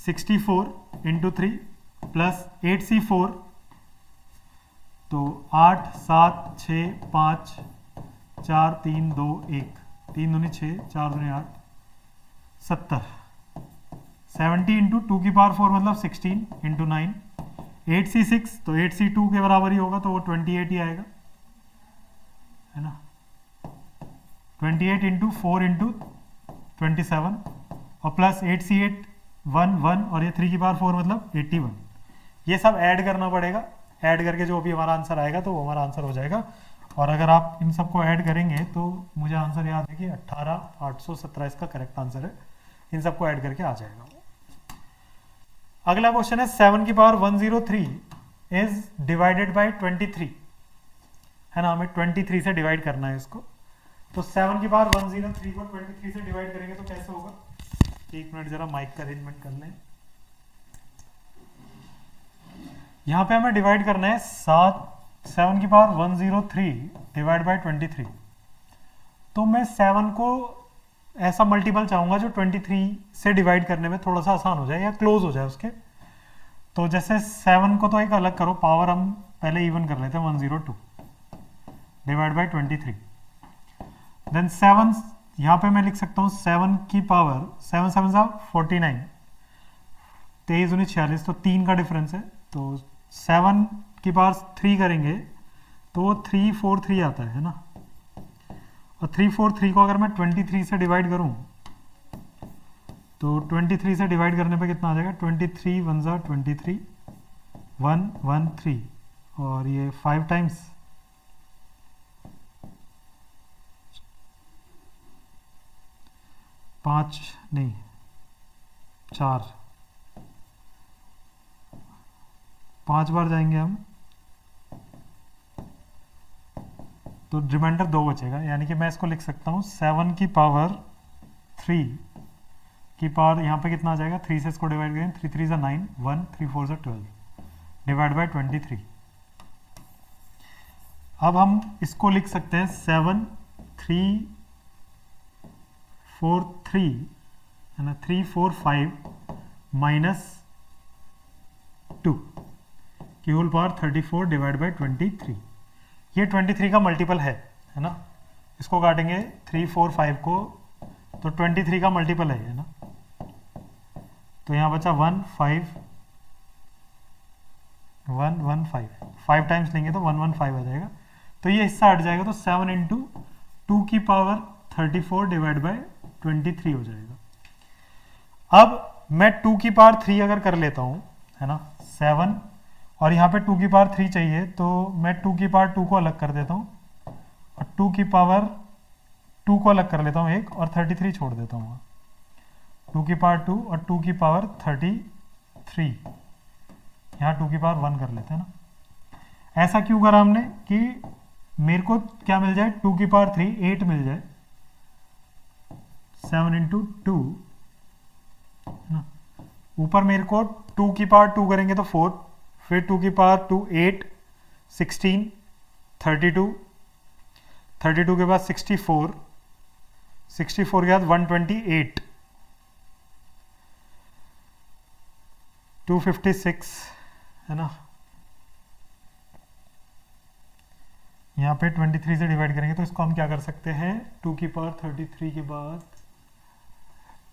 64 इंटू 3 प्लस 8c4, तो 8 7 6 5 4 3 2 1, 3 दूनी 6 4 दूनी 8, 70 70 इंटू 2 की पावर 4 मतलब 16 इंटू 9, 8c6 तो 8c2 के बराबर ही होगा, तो वो 28 ही आएगा, है ना। 28 इंटू 4 इंटू 27 और प्लस 8c8 1 1 और ये 3 की पावर 4 मतलब 81। ये सब ऐड करना पड़ेगा, ऐड करके जो भी हमारा आंसर आएगा तो वो हमारा आंसर हो जाएगा। और अगर आप इन सबको ऐड करेंगे तो मुझे आंसर याद है कि 18817 इसका करेक्ट आंसर है, इन सबको ऐड करके आ जाएगा। अगला क्वेश्चन है 7 की पावर 103 इज डिवाइडेड बाय 23, है ना, हमें 23 से डिवाइड करना है इसको। तो 7 की पावर 103 को 23 से डिवाइड करेंगे तो कैसे होगा, एक मिनट जरा माइक का अरेंजमेंट कर लें। यहां पे हमें डिवाइड करना है 7 की पावर 103 डिवाइड बाय 23। तो मैं 7 को ऐसा मल्टीपल चाहूंगा जो 23 से डिवाइड करने में थोड़ा सा आसान हो जाए या क्लोज हो जाए उसके। तो जैसे 7 को तो एक अलग करो, पावर हम पहले इवन कर लेते हैं, 102 डिवाइड बाय 23। देन 7 यहां पे मैं लिख सकता हूं 7 की पावर 7 7 49, 23 दूनी 46, तो 3 का डिफरेंस है। तो 7 की पावर 3 करेंगे तो वो 343 आता है ना, और 343 को अगर मैं 23 से डिवाइड करूं तो 23 से डिवाइड करने पे कितना आ जाएगा, 23 1 जा 23 1 1 3, और ये 5 टाइम्स 5 नहीं 4, 5 बार जाएंगे हम, तो रिमाइंडर 2 बचेगा। यानी कि मैं इसको लिख सकता हूँ 7 की पावर 3 की पावर यहाँ पे कितना आ जाएगा, 3 से इसको डिवाइड करें, 3 3 9 1 3 4 12 डिवाइड बाय 23। अब हम इसको लिख सकते हैं 7 3 4 3, है ना, 3 4 5 माइनस 2 की होल पावर 34 डिवाइड बाय 23। ये 23 का मल्टीपल है ना, इसको काटेंगे 3 4 5 को, तो 23 का मल्टीपल है ना। तो यहाँ बचा 1 5 1 1 5, 5 टाइम्स लेंगे तो 1 1 5 आ जाएगा। तो ये हिस्सा हट जाएगा, तो 7 इंटू 2 की पावर 34 डिवाइड बाय 23 हो जाएगा। अब मैं 2 की पावर 3 अगर कर लेता हूं, है ना, 7 और यहाँ पे 2 की पावर 3 चाहिए, तो मैं 2 की पावर 2 को अलग कर देता हूँ और 2 की पावर 2 को अलग कर लेता हूँ एक, और 33 छोड़ देता हूँ। 2 की पावर 2 और 2 की पावर 33, यहाँ 2 की पावर 1 कर लेते हैं ना। ऐसा क्यों करा हमने कि मेरे को क्या मिल जाए, 2 की पावर 3 8 मिल जाए, 7 इंटू 2, ऊपर मेरे को 2 की पावर 2 करेंगे तो 4, फिर 2 की पावर 2 8 16 32, 32 के बाद 64, 64 के बाद 128, 256, है ना। यहाँ पे 23 से डिवाइड करेंगे तो इसको हम क्या कर सकते हैं, 2 की पावर 33 के बाद,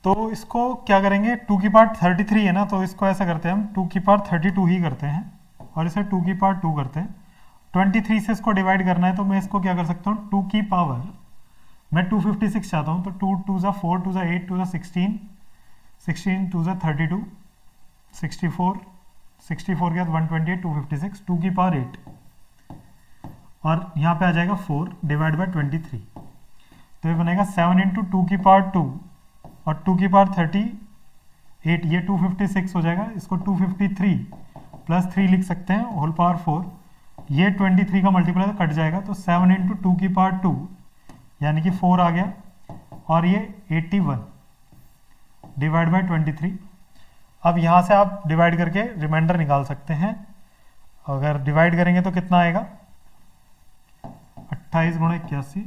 तो इसको क्या करेंगे, 2 की पावर 33 है ना, तो इसको ऐसा करते हैं हम 2 की पावर 32 ही करते हैं और इसे 2 की पावर 2 करते हैं। 23 से इसको डिवाइड करना है तो मैं इसको क्या कर सकता हूँ, 2 की पावर, मैं 256 चाहता हूँ, तो 2 2 जा 4 2 जा 8 2 जा 16, 16 2 जा 32, 64, 64 के बाद 128, 256, 2 की पावर 8 और यहाँ पे आ जाएगा 4 डिवाइड बाय 23। तो ये बनेगा 7 इंटू 2 की पावर 2 और 2 की पावर 38, ये 256 हो जाएगा। इसको 253 प्लस 3 लिख सकते हैं होल पावर 4, ये 23 का मल्टीप्लाई तो कट जाएगा, तो 7 इंटू 2 की पावर 2 यानी कि 4 आ गया, और ये 81 डिवाइड बाय 23। अब यहाँ से आप डिवाइड करके रिमाइंडर निकाल सकते हैं। अगर डिवाइड करेंगे तो कितना आएगा, 28 गुणा 81,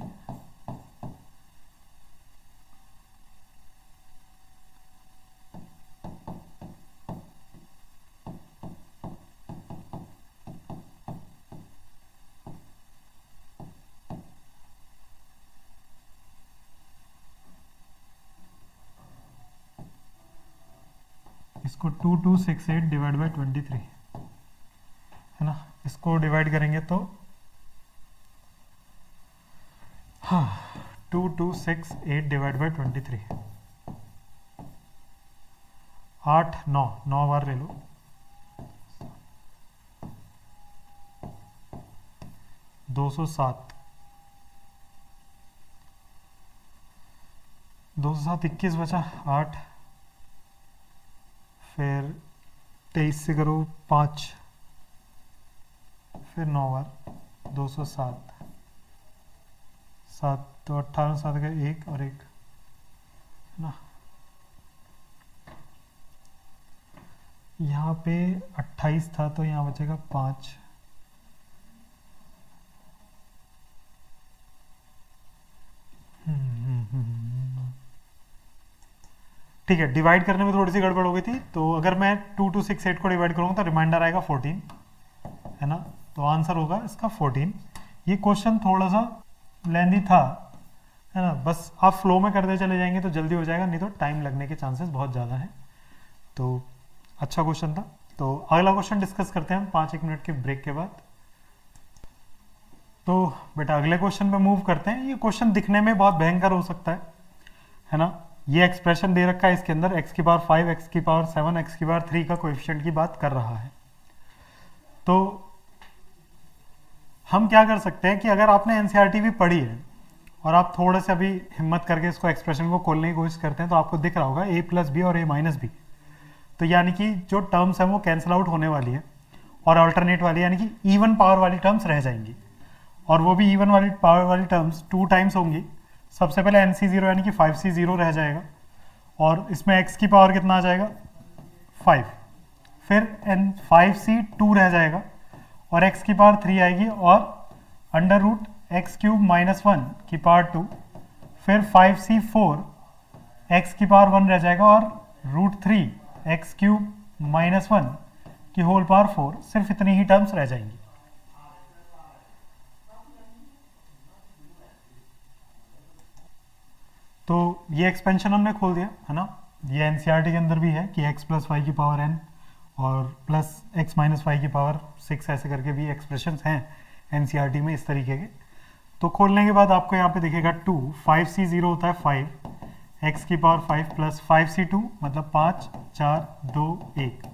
इसको 2268 डिवाइड बाई 23 है ना, इसको डिवाइड करेंगे तो हाँ 2268 डिवाइड बाई 23, 8 9 9 बार ले लो, 207 207 21 बचा 8, फिर 23 से करो 5, फिर 9 बार 207 7 तो 18 7 का 1 और 1 है ना, यहाँ पे 28 था तो यहाँ बचेगा 5, ठीक है। डिवाइड करने में थोड़ी सी गड़बड़ हो गई थी, तो अगर मैं 2268 को डिवाइड करूँगा तो रिमाइंडर आएगा 14 है ना, तो आंसर होगा इसका 14। ये क्वेश्चन थोड़ा सा लेंदी था है ना, बस आप फ्लो में करते चले जाएंगे तो जल्दी हो जाएगा, नहीं तो टाइम लगने के चांसेस बहुत ज़्यादा हैं। तो अच्छा क्वेश्चन था। तो अगला क्वेश्चन डिस्कस करते हैं हम 5-1 मिनट के ब्रेक के बाद। तो बेटा अगले क्वेश्चन पे मूव करते हैं। ये क्वेश्चन दिखने में बहुत भयंकर हो सकता है ना। ये एक्सप्रेशन दे रखा है, इसके अंदर x की पावर 5, x की पावर 7, x की पावर 3 का कोएफिशिएंट की बात कर रहा है। तो हम क्या कर सकते हैं कि अगर आपने एनसीईआरटी भी पढ़ी है और आप थोड़े से अभी हिम्मत करके इसको एक्सप्रेशन को खोलने की कोशिश करते हैं तो आपको दिख रहा होगा a प्लस बी और a माइनस बी। तो यानी कि जो टर्म्स हैं वो कैंसिल आउट होने वाली है और अल्टरनेट वाली यानी कि इवन पावर वाली टर्म्स रह जाएंगी, और वो भी इवन वाली पावर वाली टर्म्स 2 टाइम्स होंगी। सबसे पहले nc0 यानी कि 5c0 रह जाएगा और इसमें x की पावर कितना आ जाएगा 5, फिर n5c2 रह जाएगा और x की पावर 3 आएगी और under root x cube minus 1 की पावर 2, फिर 5c4 x की पावर 1 रह जाएगा और रूट 3 एक्स क्यूब माइनस 1 की होल पावर 4। सिर्फ इतनी ही टर्म्स रह जाएंगी। तो ये एक्सपेंशन हमने खोल दिया है ना। ये एनसीईआरटी के अंदर भी है कि x प्लस वाई की पावर n और प्लस x माइनस वाई की पावर 6 ऐसे करके भी एक्सप्रेशंस हैं एनसीईआरटी में इस तरीके के। तो खोलने के बाद आपको यहाँ पे दिखेगा 2, 5c0 होता है 5, x की पावर 5 प्लस 5c2 मतलब 5 4 2 1,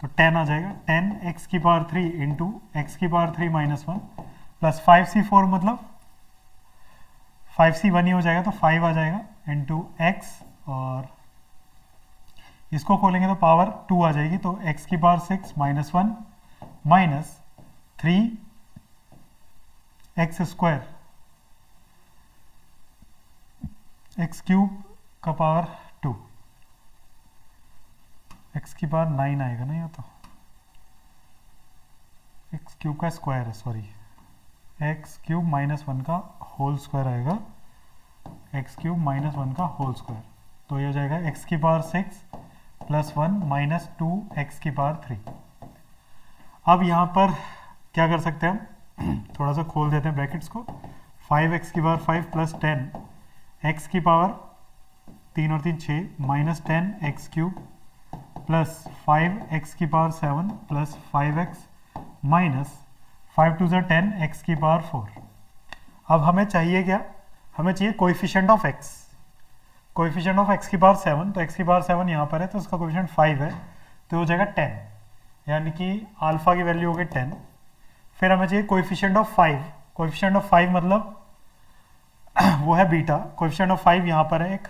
तो 10 आ जाएगा। 10 x की पावर 3 इंटू एक्स की पावर 3 माइनस 1 प्लस 5c4 मतलब 5c1 ही हो जाएगा तो 5 आ जाएगा इंटू एक्स, और इसको खोलेंगे तो पावर 2 आ जाएगी तो x की power 6 minus 1 minus 3 x square x cube का पावर 2, एक्स की पावर 9 आएगा ना, या तो एक्स क्यूब का स्क्वायर है, सॉरी एक्स क्यूब माइनस 1 का होल स्क्वायर आएगा, एक्स क्यूब माइनस 1 का होल स्क्वायर। तो ये हो जाएगा एक्स की पावर 6 प्लस 1 माइनस 2 एक्स की पावर 3। अब यहाँ पर क्या कर सकते हैं हम, थोड़ा सा खोल देते हैं ब्रैकेट्स को। 5x की पावर 5 प्लस 10 एक्स की पावर 3 और 3 6 minus 10 x cube plus 5x की power 7 plus 5x minus 5 to 10 x की पावर 4। अब हमें चाहिए क्या, हमें चाहिए coefficient of x। Coefficient of x की पावर 7, तो x की पावर 7 यहाँ पर है तो उसका कोएफिशिएंट 5 है तो हो जाएगा 10, यानी कि अल्फा की वैल्यू हो गई 10। फिर हमें चाहिए कोएफिशिएंट ऑफ 5। कोएफिशिएंट ऑफ 5 मतलब वो है बीटा। कोएफिशिएंट ऑफ 5 यहाँ पर है एक,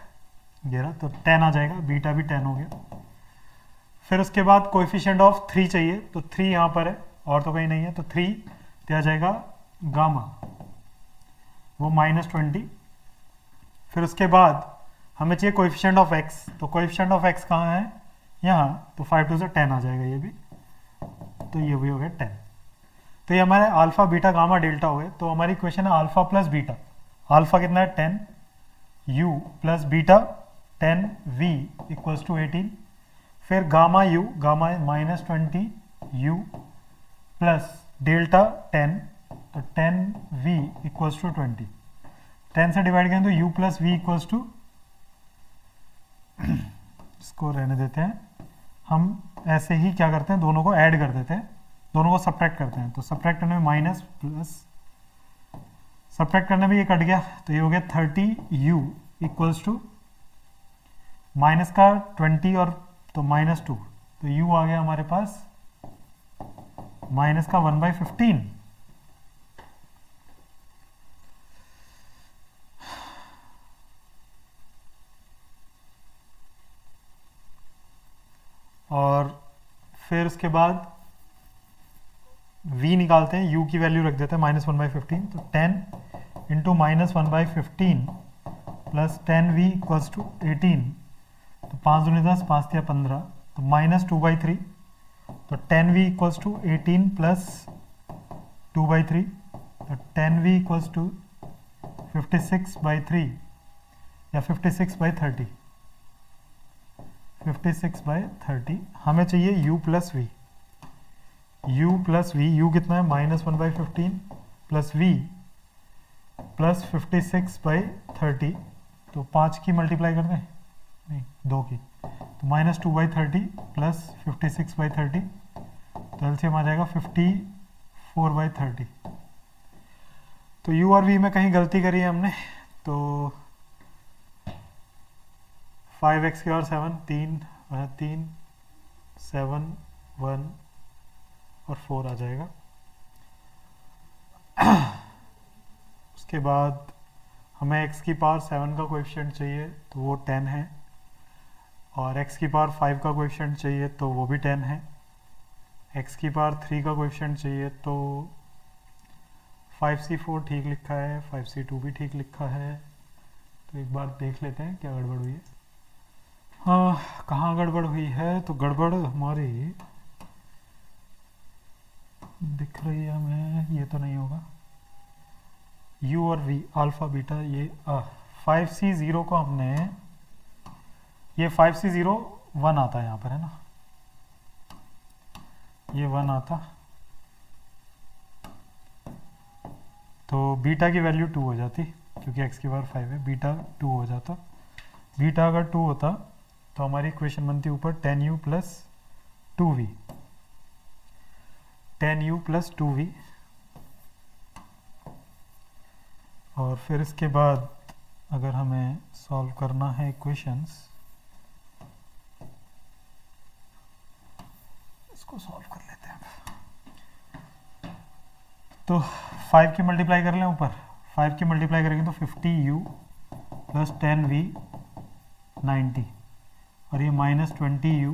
ये रहा, तो 10 आ जाएगा, बीटा भी 10 हो गया। फिर उसके बाद कोएफिशिएंट ऑफ 3 चाहिए, तो 3 यहाँ पर है और तो कहीं नहीं है, तो 3 दिया जाएगा गामा, वो -20। फिर उसके बाद हमें चाहिए कोएफिशिएंट ऑफ x, तो कोएफिशिएंट ऑफ x कहाँ है, यहाँ, तो 5 टू 10 आ जाएगा ये भी, तो ये भी हो गया 10। तो ये हमारे अल्फा बीटा गामा डेल्टा हो गए। तो हमारी इक्वेशन है अल्फा प्लस बीटा। अल्फा कितना है 10 u plus beta 10 v equals to 18। फिर gamma u, gamma minus 20 u plus delta 10, तो 10 v इक्वल्स टू 20। 10 से डिवाइड करें तो u plus V equals to, इसको रहने देते हैं, हम ऐसे ही क्या करते हैं, दोनों को ऐड कर देते हैं, दोनों को सब्ट्रैक्ट करते हैं। तो सब्ट्रैक्ट करने में माइनस प्लस, सब्ट्रैक्ट करने में ये कट गया, तो ये हो गया 30u इक्वल्स टू माइनस का 20 और तो माइनस 2, तो u आ गया हमारे पास माइनस का 1/15। और फिर उसके बाद v निकालते हैं, u की वैल्यू रख देते हैं -1/15। तो 10 into -1/15 plus 10v equals to 18, तो 5 दूनी 10, 5 तिया 15, तो -2/3। तो 10v इक्वल्स टू 18 प्लस 2/3, तो 10v इक्वल्स टू 56/3 या 56/30, 56/30। हमें चाहिए u plus V, u plus V, u कितना है -1/15 प्लस v प्लस 56/30, तो 5 की मल्टीप्लाई कर दें, नहीं 2 की, तो -2/30 प्लस 56/30, तो एलसीएम आ जाएगा 54/30। तो u और v में कहीं गलती करी है हमने, तो 5x के और 7, 3 7 1 और 4 आ जाएगा। उसके बाद हमें x की पावर 7 का कोएफिशिएंट चाहिए, तो वो 10 है, और x की पावर 5 का कोएफिशिएंट चाहिए तो वो भी 10 है। x की पावर 3 का कोएफिशिएंट चाहिए तो 5c4 ठीक लिखा है, 5c2 भी ठीक लिखा है। तो एक बार देख लेते हैं क्या गड़बड़ हुई है। हाँ, कहाँ गड़बड़ हुई है, तो गड़बड़ हमारी दिख रही है हमें, ये तो नहीं होगा, u और v अल्फा बीटा, ये 5c0 को हमने, ये 5c0 1 आता है यहाँ पर, है ना, ये 1 आता, तो बीटा की वैल्यू 2 हो जाती, क्योंकि x की पावर 5 है, बीटा 2 हो जाता। बीटा अगर 2 होता तो हमारी इक्वेशन बनती ऊपर 10u plus 2v, 10u plus 2v। और फिर इसके बाद अगर हमें सॉल्व करना है इक्वेशंस, इसको सॉल्व कर लेते हैं। तो 5 की मल्टीप्लाई कर लें ऊपर, 5 की मल्टीप्लाई करेंगे तो 50u प्लस 10v 90, और ये -20u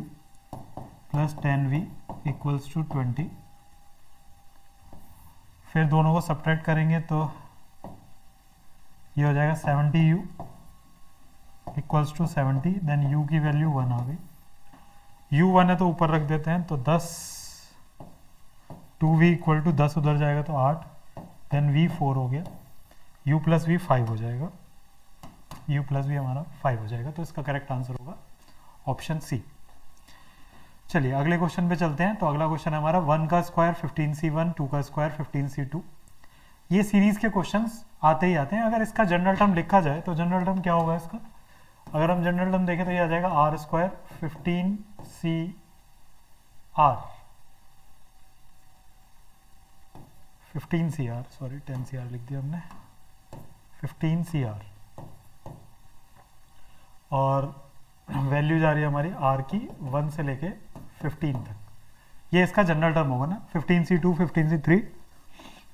plus 10v equals to 20। फिर दोनों को सब्ट्रैक्ट करेंगे तो ये हो जाएगा 70u equals to 70, then u की वैल्यू 1 आ गई, u 1 है तो ऊपर रख देते हैं, तो 10, 2v इक्वल टू 10 उधर जाएगा तो 8, देन v 4 हो गया, u प्लस v 5 हो जाएगा, u प्लस v हमारा 5 हो जाएगा। तो इसका करेक्ट आंसर होगा ऑप्शन सी। चलिए अगले क्वेश्चन पे चलते हैं। तो अगला क्वेश्चन है हमारा 1 का स्क्वायर 15c1, 2 का स्क्वायर 15c2। ये सीरीज के क्वेश्चंस आते ही आते हैं। अगर इसका जनरल टर्म लिखा जाए तो जनरल टर्म क्या होगा इसका, अगर हम जनरल टर्म देखें तो ये आ जाएगा are square 15c r, 15cr, sorry 10cr लिख दिया हमने, 15cr, और वैल्यू जा रही है हमारी r की 1 से लेके 15 तक। ये इसका जनरल टर्म होगा ना, 15c2, 15c3,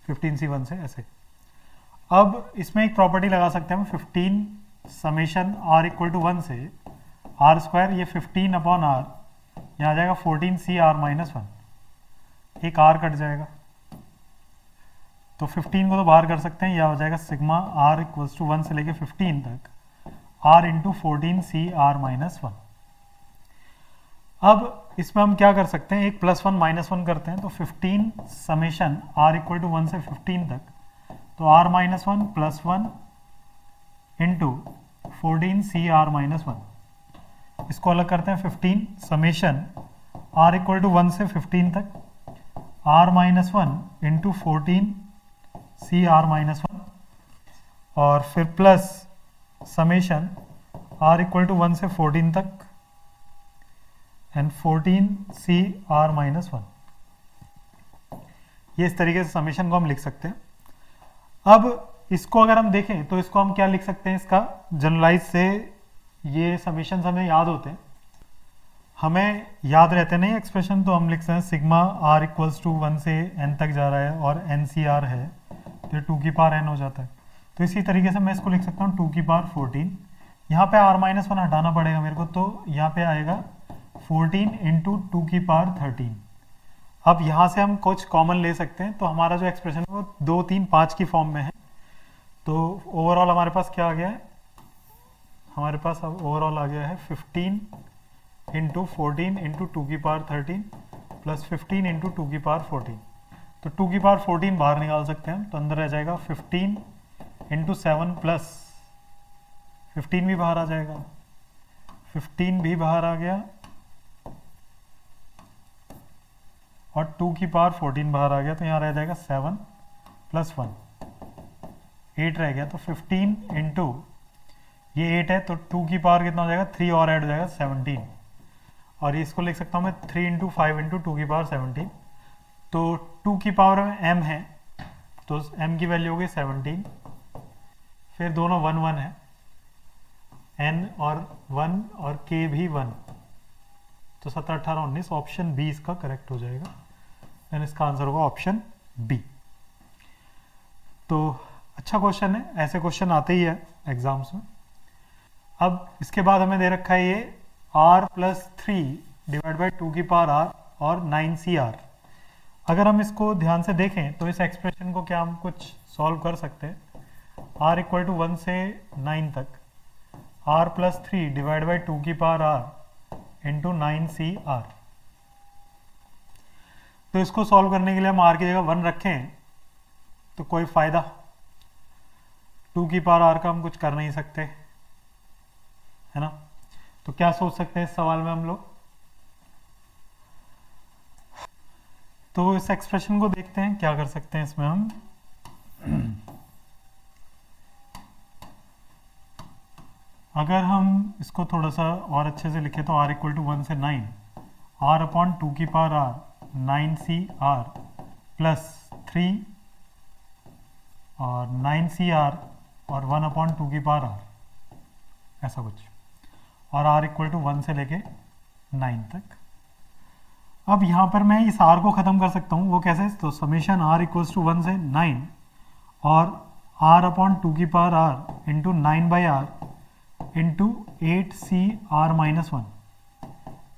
15c1 से ऐसे। अब इसमें एक प्रॉपर्टी लगा सकते हैं हम, 15 समेशन r इक्वल टू 1 से r स्क्वायर, ये 15 अपॉन r, यहाँ आ जाएगा 14cr माइनस 1, एक r कट जाएगा, तो 15 को तो बाहर कर सकते हैं, यह हो जाएगा सिग्मा r इक्वल्स टू 1 से लेके 15 तक r इंटू 14cr माइनस 1। अब इसमें हम क्या कर सकते हैं, एक +1 -1 करते हैं, तो 15 समेशन r इक्वल टू 1 से 15 तक, तो r -1 +1 इंटू 14 CR-1, इसको अलग करते हैं 15 समेशन r इक्वल टू 1 से 15 तक r-1 इंटू 14 CR-1, और फिर plus summation r equal to 1 से 14 तक एंड 14 CR-1। ये इस तरीके से समेशन को हम लिख सकते हैं। अब इसको अगर हम देखें तो इसको हम क्या लिख सकते हैं, इसका जनरलाइज से ये समेशन हमें याद होते हैं, हमें याद रहते नहीं एक्सप्रेशन, तो हम लिखते हैं सिग्मा r इक्वल्स टू 1 से n तक जा रहा है और NCR है तो 2 की पावर n हो जाता है। तो इसी तरीके से मैं इसको लिख सकता हूँ 2 की पावर 14, यहाँ पे r-1 हटाना पड़ेगा मेरे को, तो यहाँ पे आएगा 14 इंटू 2 की पावर 13। अब यहाँ से हम कुछ कॉमन ले सकते हैं, तो हमारा जो एक्सप्रेशन है वो 2, 3, 5 की फॉर्म में है। तो ओवरऑल हमारे पास क्या आ गया है, हमारे पास अब ओवरऑल आ गया है 15 इंटू 14 इंटू 2 की पावर 13 प्लस 15 इंटू 2 की पावर 14। तो 2 की पावर 14 बाहर निकाल सकते हैं, तो अंदर रह जाएगा 15 इंटू 7 प्लस 15 भी बाहर आ जाएगा, 15 भी बाहर आ गया और 2 की पावर 14 बाहर आ गया, तो यहाँ रह जाएगा 7 प्लस 1 8 रह गया। तो 15 इंटू ये 8 है, तो 2 की पावर कितना हो जाएगा, 3 और ऐड हो जाएगा 17, और इसको लिख सकता हूँ मैं 3 इंटू 5 इंटू 2 की पावर 17। तो 2 की पावर में m है, तो m की वैल्यू हो गई 17, फिर दोनों 1 1 है, n और 1 और k भी 1, तो 17 18 19, ऑप्शन बी इसका करेक्ट हो जाएगा, एंड इसका आंसर होगा ऑप्शन बी। तो अच्छा क्वेश्चन है, ऐसे क्वेश्चन आते ही है एग्जाम्स में। अब इसके बाद हमें दे रखा है ये r प्लस 3 डिवाइड बाई 2 की पावर r और 9CR। अगर हम इसको ध्यान से देखें तो इस एक्सप्रेशन को क्या हम कुछ सॉल्व कर सकते हैं, r इक्वल टू 1 से 9 तक r प्लस 3 डिवाइड बाई 2 की पावर r इंटू 9CR। तो इसको सॉल्व करने के लिए हम r की जगह 1 रखें तो कोई फायदा, 2 की पावर r का हम कुछ कर नहीं सकते, है ना। तो क्या सोच सकते हैं इस सवाल में हम लोग, तो इस एक्सप्रेशन को देखते हैं क्या कर सकते हैं इसमें हम। अगर हम इसको थोड़ा सा और अच्छे से लिखें तो r इक्वल टू 1 से 9 r अपॉन 2 की पावर r 9CR प्लस 3 और 9CR और 1 अपॉन 2 की पावर r, ऐसा कुछ, और r इक्वल टू 1 से लेके 9 तक। अब यहाँ पर मैं इस r को ख़त्म कर सकता हूँ, वो कैसे, तो समेशन r इक्वल्स टू 1 से 9 और r अपॉन 2 की power r into 9 by r into 8CR-1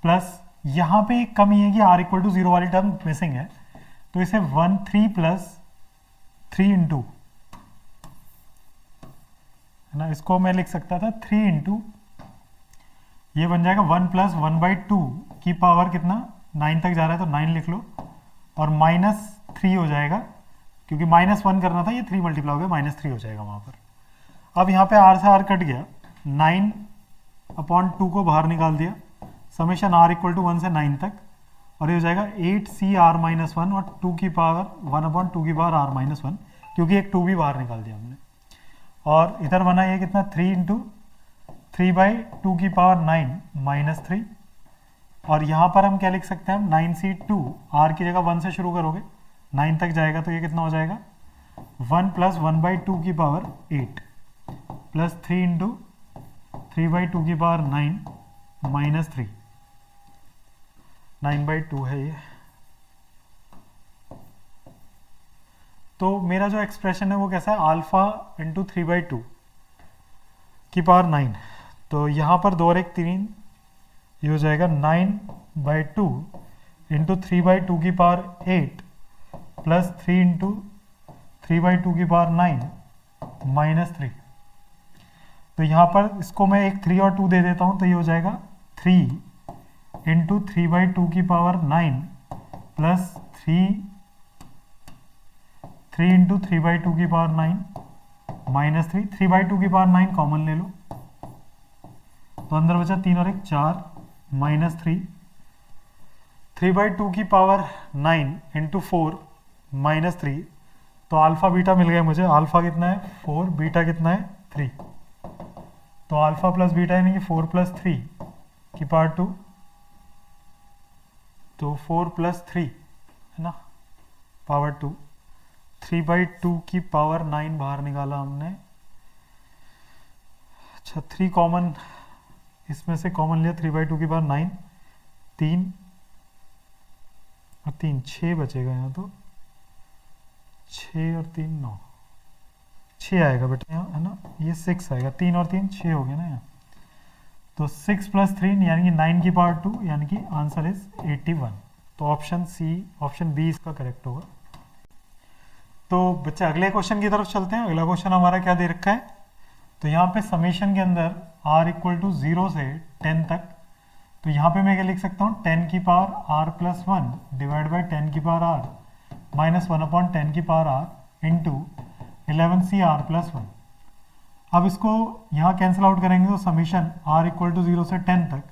plus यहाँ पे एक कमी है कि r इक्वल टू 0 वाली टर्म मिसिंग है, तो इसे 1 3 प्लस 3 इंटू, है ना, इसको मैं लिख सकता था 3 इंटू, ये बन जाएगा 1 प्लस 1 बाई 2 की पावर कितना, 9 तक जा रहा है तो 9 लिख लो, और माइनस 3 हो जाएगा, क्योंकि -1 करना था, ये 3 मल्टीप्लाई हो गया, -3 हो जाएगा वहाँ पर। अब यहाँ पे r से r कट गया, 9 अपॉन 2 को बाहर निकाल दिया, समेशन r इक्वल टू 1 से 9 तक, और ये हो जाएगा 8CR-1 और 2 की पावर 1 अपॉन 2 की पावर r-1, क्योंकि एक 2 भी बाहर निकाल दिया हमने, और इधर बना ये कितना 3 इंटू 3 बाई 2 की पावर 9 -3, और यहाँ पर हम क्या लिख सकते हैं, 9C2 r की जगह 1 से शुरू करोगे 9 तक जाएगा, तो ये कितना हो जाएगा 1 प्लस 1 बाई 2 की पावर 8 प्लस 3 इंटू 3 बाई 2 की पावर 9 -3, 9 बाई 2 है ये। तो मेरा जो एक्सप्रेशन है वो कैसा है, अल्फा इंटू 3 बाई 2 की पावर 9, तो यहाँ पर 2 और 1 3, ये हो जाएगा 9 बाई 2 इंटू 3 बाई 2 की पावर 8 प्लस 3 इंटू 3 बाई 2 की पावर 9 -3। तो यहाँ पर इसको मैं एक 3 और 2 दे देता हूँ, तो ये हो जाएगा 3 इंटू 3/2 की पावर 9 प्लस 3 इंटू 3/2 की पावर 9 माइनस 3/2 की पावर 9 कॉमन ले लो, तो अंदर बचा 3 और 1 4 माइनस 3/2 की पावर 9 इंटू 4 माइनस 3, तो अल्फा बीटा मिल गया मुझे। अल्फा कितना है 4, बीटा कितना है 3, तो अल्फा प्लस बीटा यानी कि 4 प्लस 3 की पावर 2, तो 4 प्लस 3 है ना पावर 2, 3/2 की पावर 9 बाहर निकाला हमने। अच्छा 3 कॉमन, इसमें से कॉमन लिया, 3/2 की पावर 9, 3 और 3 6 बचेगा यहाँ, तो 6 और 3 9, 6 आएगा बेटा यहाँ है ना, ये 6 आएगा, 3 और 3 6 हो गया ना यहाँ, तो 6 प्लस 3 यानी कि 9 की पावर 2, यानी कि आंसर इज 81। तो ऑप्शन सी, ऑप्शन बी इसका करेक्ट होगा। तो बच्चे अगले क्वेश्चन की तरफ चलते हैं। अगला क्वेश्चन हमारा क्या दे रखा है, तो यहाँ पे समेशन के अंदर r इक्वल टू 0 से 10 तक, तो यहाँ पे मैं क्या लिख सकता हूँ 10 की power r plus 1 divide by 10 की पावर r माइनस 1/10 की power r into 11c r plus 1। अब इसको यहाँ कैंसिल आउट करेंगे तो समीशन r इक्वल टू 0 से 10 तक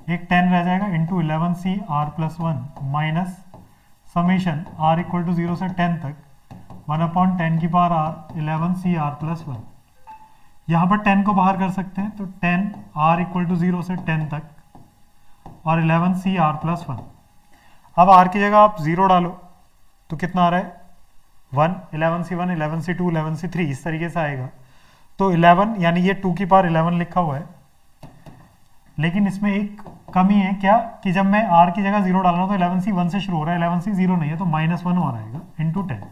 एक 10 रह जाएगा into 11c r plus 1 minus summation r equal to 0 से 10 तक 1/10 की power r 11c r plus 1। यहाँ पर 10 को बाहर कर सकते हैं, तो 10 r इक्वल टू 0 से 10 तक और 11c r प्लस 1। अब r की जगह आप 0 डालो तो कितना आ रहा है 1, 11c1 11c2 11c3 इस तरीके से आएगा। तो 11 यानी ये 2 की पावर 11 लिखा हुआ है, लेकिन इसमें एक कमी है क्या कि जब मैं r की जगह 0 डाल रहा हूँ तो 11c 1 से शुरू हो रहा है, 11c 0 नहीं है, तो -1 और आएगा इंटू 10।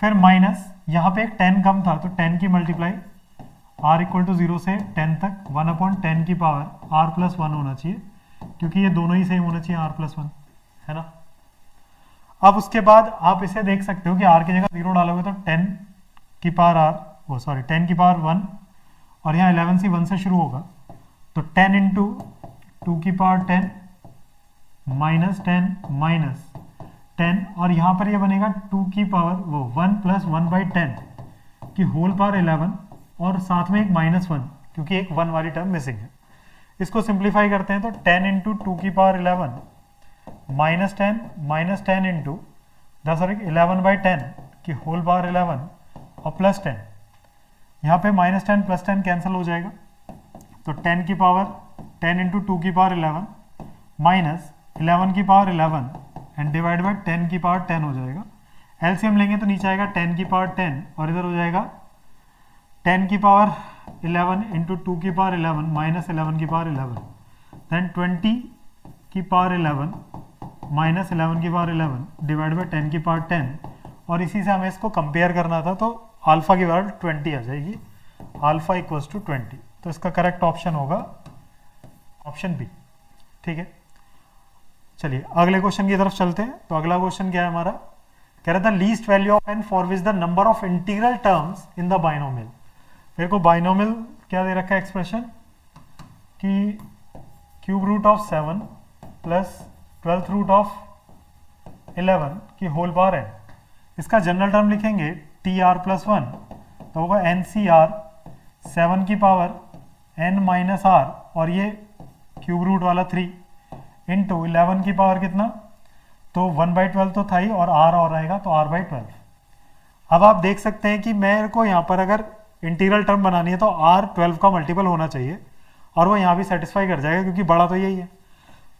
फिर माइनस यहाँ पे एक 10 कम था, तो 10 की मल्टीप्लाई r इक्वल टू 0 से 10 तक 1/10 की पावर r प्लस 1 होना चाहिए, क्योंकि ये दोनों ही सेम होना चाहिए r प्लस 1 है ना। अब उसके बाद आप इसे देख सकते हो कि r की जगह 0 डालोगे तो 10 की पावर r, 10 की पावर 1 और यहाँ 11c 1 से शुरू होगा, तो 10 इंटू 2 की पावर 10 माइनस 10 माइनस 10 और यहाँ पर ये बनेगा 2 की पावर 1 प्लस 1/10 की होल पावर 11 और साथ में एक -1 क्योंकि एक 1 वाली टर्म मिसिंग है। इसको सिंप्लीफाई करते हैं तो 10 इंटू 2 की पावर 11 -10 इंटू 11/10 की होल पावर 11 और प्लस 10, यहाँ पे -10 प्लस 10 कैंसिल हो जाएगा, तो 10 की पावर 10 इंटू 2 की पावर 11 माइनस 11 की पावर 11 एंड डिवाइड बाई 10 की पावर 10 हो जाएगा। एलसीएम लेंगे तो नीचे आएगा 10 की पावर 10 और इधर हो जाएगा 10 की पावर 11 इंटू 2 की पावर 11 माइनस 11 की पावर 11, देन 20 की पावर 11 माइनस 11 की पावर 11 डिवाइड बाई 10 की पावर 10, और इसी से हमें इसको कंपेयर करना था, तो अल्फा की वैल्यू 20 आ जाएगी, अल्फा इक्वल्स टू 20। तो इसका करेक्ट ऑप्शन होगा ऑप्शन बी। ठीक है, चलिए अगले क्वेश्चन की तरफ चलते हैं। तो अगला क्वेश्चन क्या है हमारा, कह रहा था least value of n for which the number of integral terms in the binomial. मेरे को बाइनोमियल क्या दे रखा है एक्सप्रेशन कि cube root of 7 plus 12th root of 11 की होल पावर n। इसका जनरल टर्म लिखेंगे टी आर प्लस 1, तो होगा एन सी आर 7 की पावर n माइनस आर और ये क्यूब रूट वाला 3 इंटू 11 की पावर कितना, तो 1/12 तो था ही और r और आएगा तो r/12। अब आप देख सकते हैं कि मेरे को यहाँ पर अगर इंटीग्रल टर्म बनानी है तो r 12 का मल्टीपल होना चाहिए और वो यहाँ भी सेटिस्फाई कर जाएगा क्योंकि बड़ा तो यही है।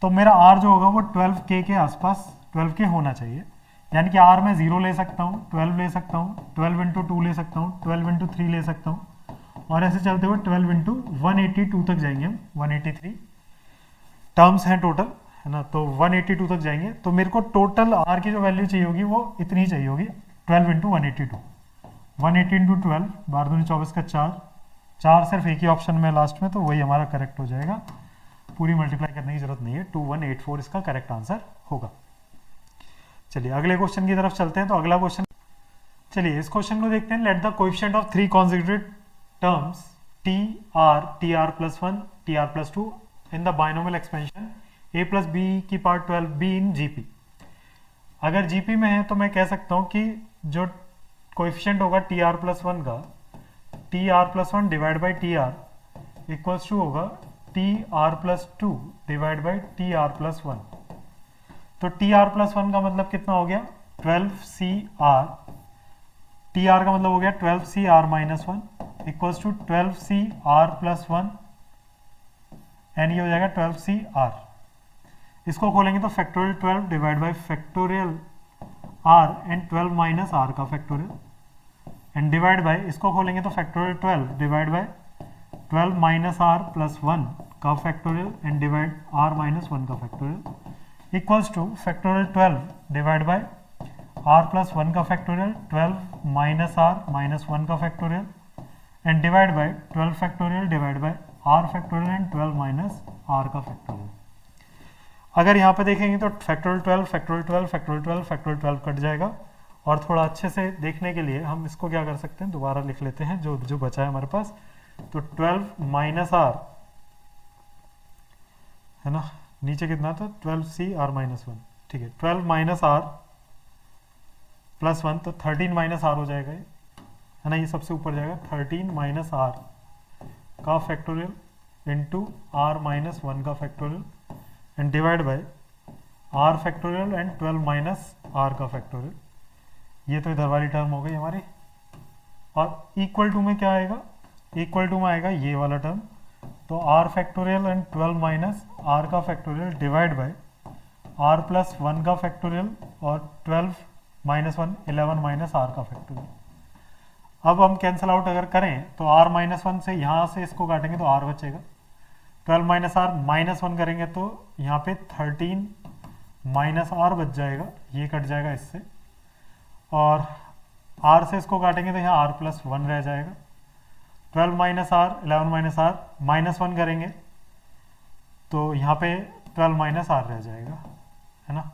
तो मेरा r जो होगा वो 12k के आसपास 12k होना चाहिए, यानी कि r में 0 ले सकता हूँ, 12 ले सकता हूँ, 12 इंटू 2 ले सकता हूँ, 12 इंटू 3 ले सकता हूँ, और ऐसे चलते हुए 12 इंटू 182 तक जाएंगे हम। 183 टर्म्स हैं टोटल है ना, तो 182 तक जाएंगे। तो मेरे को टोटल r की जो वैल्यू चाहिए होगी वो इतनी चाहिए होगी, 12 इंटू 182, 180 इंटू 12 12 दूनी 24 का 4 सिर्फ एक ही ऑप्शन में लास्ट में, तो वही हमारा करेक्ट हो जाएगा, पूरी मल्टीप्लाई करने की जरूरत नहीं है। 2184 इसका करेक्ट आंसर होगा। चलिए अगले क्वेश्चन की तरफ चलते हैं। तो अगला क्वेश्चन, चलिए इस क्वेश्चन को देखते हैं। Let the coefficient of 3 consecutive terms T R plus 1 T R plus 2 in the binomial expansion A plus B की पावर 12 बी इन जीपी। अगर जीपी में है तो मैं कह सकता हूँ कि जो कोएफिशिएंट होगा टी आर प्लस वन का, T R plus one divide by T R equals to होगा T R plus two divide by T R plus one. तो टी आर प्लस वन का मतलब कितना हो गया 12 सी आर, टी आर का मतलब हो गया 12 C R minus one equals to 12 C R plus one, and ये हो जाएगा 12 सी आर। इसको खोलेंगे तो factorial 12 divide by factorial R and 12 minus R का फैक्टोरियल, एंड डिवाइड बाई इसको खोलेंगे तो factorial 12 divide by 12 minus R plus one का factorial and divide R minus one का factorial equals to factorial 12 divide by R plus one का factorial 12 minus R minus one का factorial and divide by 12 factorial divide by R factorial and 12 minus R का factorial. अगर यहाँ पे देखेंगे तो factorial 12 factorial 12 factorial 12 factorial 12 cut जाएगा, और थोड़ा अच्छे से देखने के लिए हम इसको क्या कर सकते हैं, दोबारा लिख लेते हैं जो जो बचा है हमारे पास। तो 12 माइनस आर है ना, नीचे कितना था 12 सी आर माइनस वन, ठीक है 12 माइनस आर प्लस वन, तो 13 माइनस आर हो जाएगा ये, है ना, ये सबसे ऊपर जाएगा 13 माइनस आर का factorial into R minus one का factorial and divide by R factorial and 12 minus R का फैक्टोरियल। ये तो इधर वाली टर्म हो गई हमारी, और इक्वल टू में क्या आएगा, इक्वल टू में आएगा ये वाला टर्म, तो R factorial and 12 minus R का factorial divide by R plus one का फैक्टोरियल और 12 माइनस वन 11 माइनस आर का फैक्टोरियल। अब हम कैंसिल आउट अगर करें तो आर माइनस वन से यहाँ से इसको काटेंगे तो आर बचेगा, 12 माइनस आर माइनस वन करेंगे तो यहाँ पे 13 माइनस आर बच जाएगा, ये कट जाएगा इससे, और आर से इसको काटेंगे तो यहाँ आर प्लस वन रह जाएगा, 12 minus R 11 minus R minus one करेंगे तो यहाँ पे 12 माइनस आर रह जाएगा, है ना,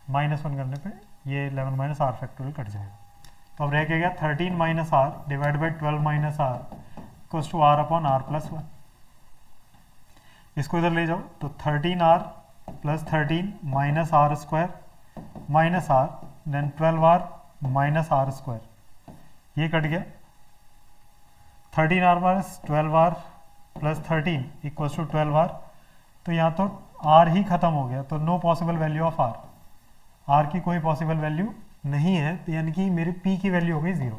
माइनस वन करने पे ये 11 माइनस आर फैक्टोरियल कट जाएगा। तो अब रह के गया 13 minus R divide by 12 minus R equals to R upon R plus one. इसको इधर ले जाओ तो 13 R plus 13 minus R square minus R then 12 R minus R square, ये कट गया, 13 R minus 12 R plus 13 equals to 12 R, तो यहाँ तो आर ही खत्म हो गया, तो no possible value of R, R की कोई पॉसिबल वैल्यू नहीं है, तो यानी कि मेरी पी की वैल्यू हो गई 0,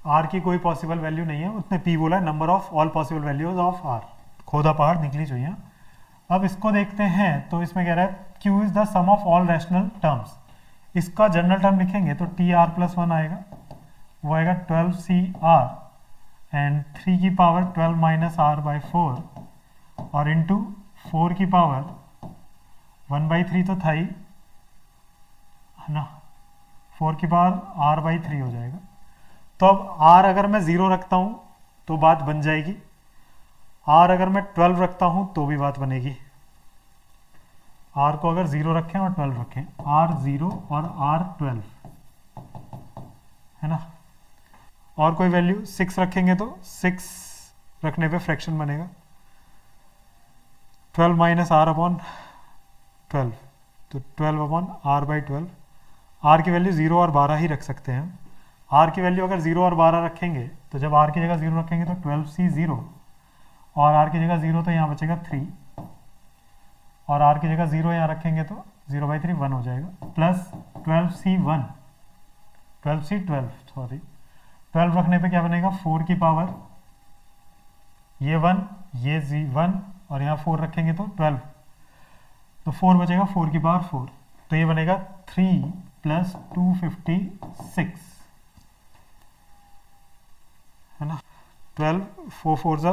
आर की कोई पॉसिबल वैल्यू नहीं है, उसने पी बोला number of all possible values of R, खोदा पहाड़ निकली चाहिए। अब इसको देखते हैं तो इसमें कह रहा है Q is the sum of all rational terms, इसका जनरल टर्म लिखेंगे तो टी आर प्लस वन आएगा, वो आएगा 12 सी आर एंड 3 की पावर 12 माइनस आर बाई 4 और इंटू 4 की पावर 1 बाई 3 तो था ही, है ना, 4 की पावर आर बाई 3 हो जाएगा। तो अब आर अगर मैं 0 रखता हूं तो बात बन जाएगी, आर अगर मैं 12 रखता हूं तो भी बात बनेगी, आर को अगर 0 रखें और 12 रखें, आर 0 और आर 12, है ना, और कोई वैल्यू 6 रखेंगे तो 6 रखने पे फ्रैक्शन बनेगा 12 माइनस आर अपॉन 12, तो 12 अपॉन आर बाई 12, आर की वैल्यू 0 और 12 ही रख सकते हैं, आर की वैल्यू अगर 0 और 12 रखेंगे तो जब आर की जगह 0 रखेंगे तो 12 सी 0 और आर की जगह 0 तो यहाँ बचेगा 3 और आर की जगह 0 यहाँ रखेंगे तो 0 बाई 3 1 हो जाएगा, प्लस 12 सी 1 12 सी 12 सॉरी 12 रखने पे क्या बनेगा 4 की पावर ये 1 ये 1 और यहाँ 4 रखेंगे तो 12, तो 4 बचेगा 4 की पावर 4, तो ये बनेगा 3 प्लस 256, है ना, 12 4 4 जा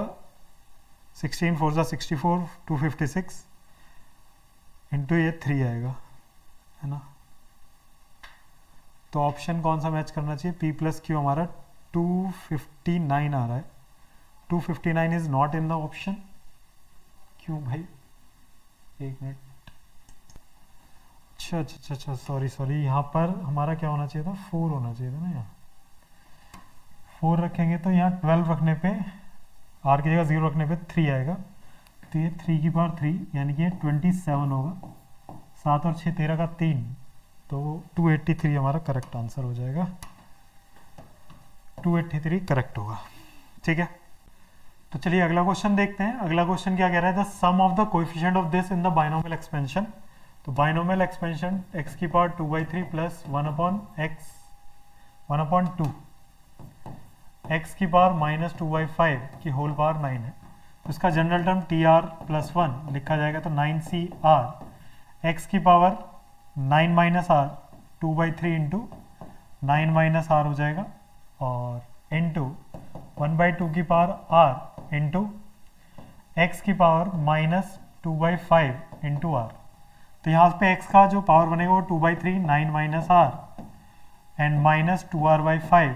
16 4 जा 64 256 इंटू ये 3 आएगा, है ना, तो ऑप्शन कौन सा मैच करना चाहिए, P प्लस क्यू हमारा 259 आ रहा है, 259 is not in the option, क्यों भाई, एक मिनट, अच्छा सॉरी यहाँ पर हमारा क्या होना चाहिए था 4 होना चाहिए था ना, यहाँ 4 रखेंगे तो यहाँ 12 रखने पे आर की जगह 0 रखने पे 3 आएगा, तो ये 3 की पावर 3 यानी कि ये 27 होगा। 7 और 6 13 का 3, तो 283 हमारा करेक्ट आंसर हो जाएगा। 283 करेक्ट होगा। ठीक है, तो चलिए अगला क्वेश्चन देखते हैं। अगला क्वेश्चन क्या कह रहा है, the sum of the coefficient of this in the binomial expansion. तो बाइनोमियल एक्सपेंशन x की पावर 2/3 प्लस 1/2 x की पावर माइनस 2/5 की होल पावर 9 है। तो इसका जनरल टर्म tr+1 लिखा जाएगा, तो 9cr x की power 9 minus R 2/3 into 9 minus R हो जाएगा, और इंटू 1/2 की पावर r इंटू x की पावर माइनस 2/5 इंटू आर। तो यहाँ पे x का जो पावर बनेगा वो 2/3 9 minus R and minus 2r/5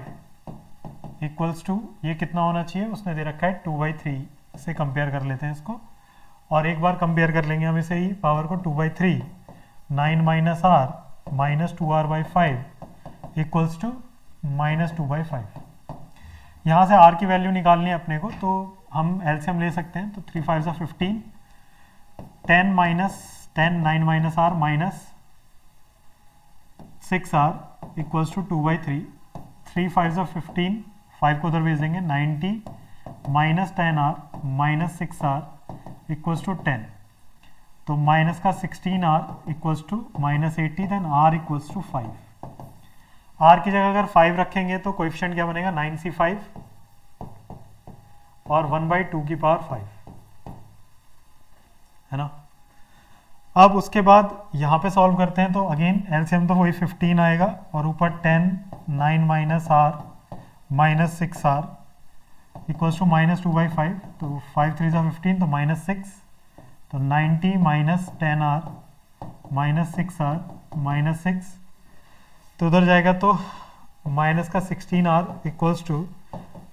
equals to, ये कितना होना चाहिए उसने दे रखा है 2/3 से कंपेयर कर लेते हैं इसको, और एक बार कंपेयर कर लेंगे हम इसे ही पावर को 2/3 9 minus R minus 2r/5 equals to minus 2/5। यहाँ से r की वैल्यू निकालनी है अपने को, तो हम एलसीएम ले सकते हैं। तो 3 5 15, 10 minus 10 9 minus R minus 6r equals to 2/3। 3 5 15, 5 को उधर भेज देंगे, 90 minus 10r minus 6r equals to 10। तो माइनस का 16r equals to minus 80, then r equals to 5। r की जगह अगर 5 रखेंगे तो कोएफिशिएंट क्या बनेगा, 9c5 और 1/2 की पावर 5 है ना। अब उसके बाद यहाँ पे सॉल्व करते हैं, तो अगेन एलसीएम तो वही 15 आएगा, और ऊपर 10 9 minus R minus 6r equals to minus 2/5। तो 5 3 15, तो माइनस 6, तो 90 minus 10r minus 6r minus 6, तो उधर जाएगा तो माइनस का 16r इक्वल्स टू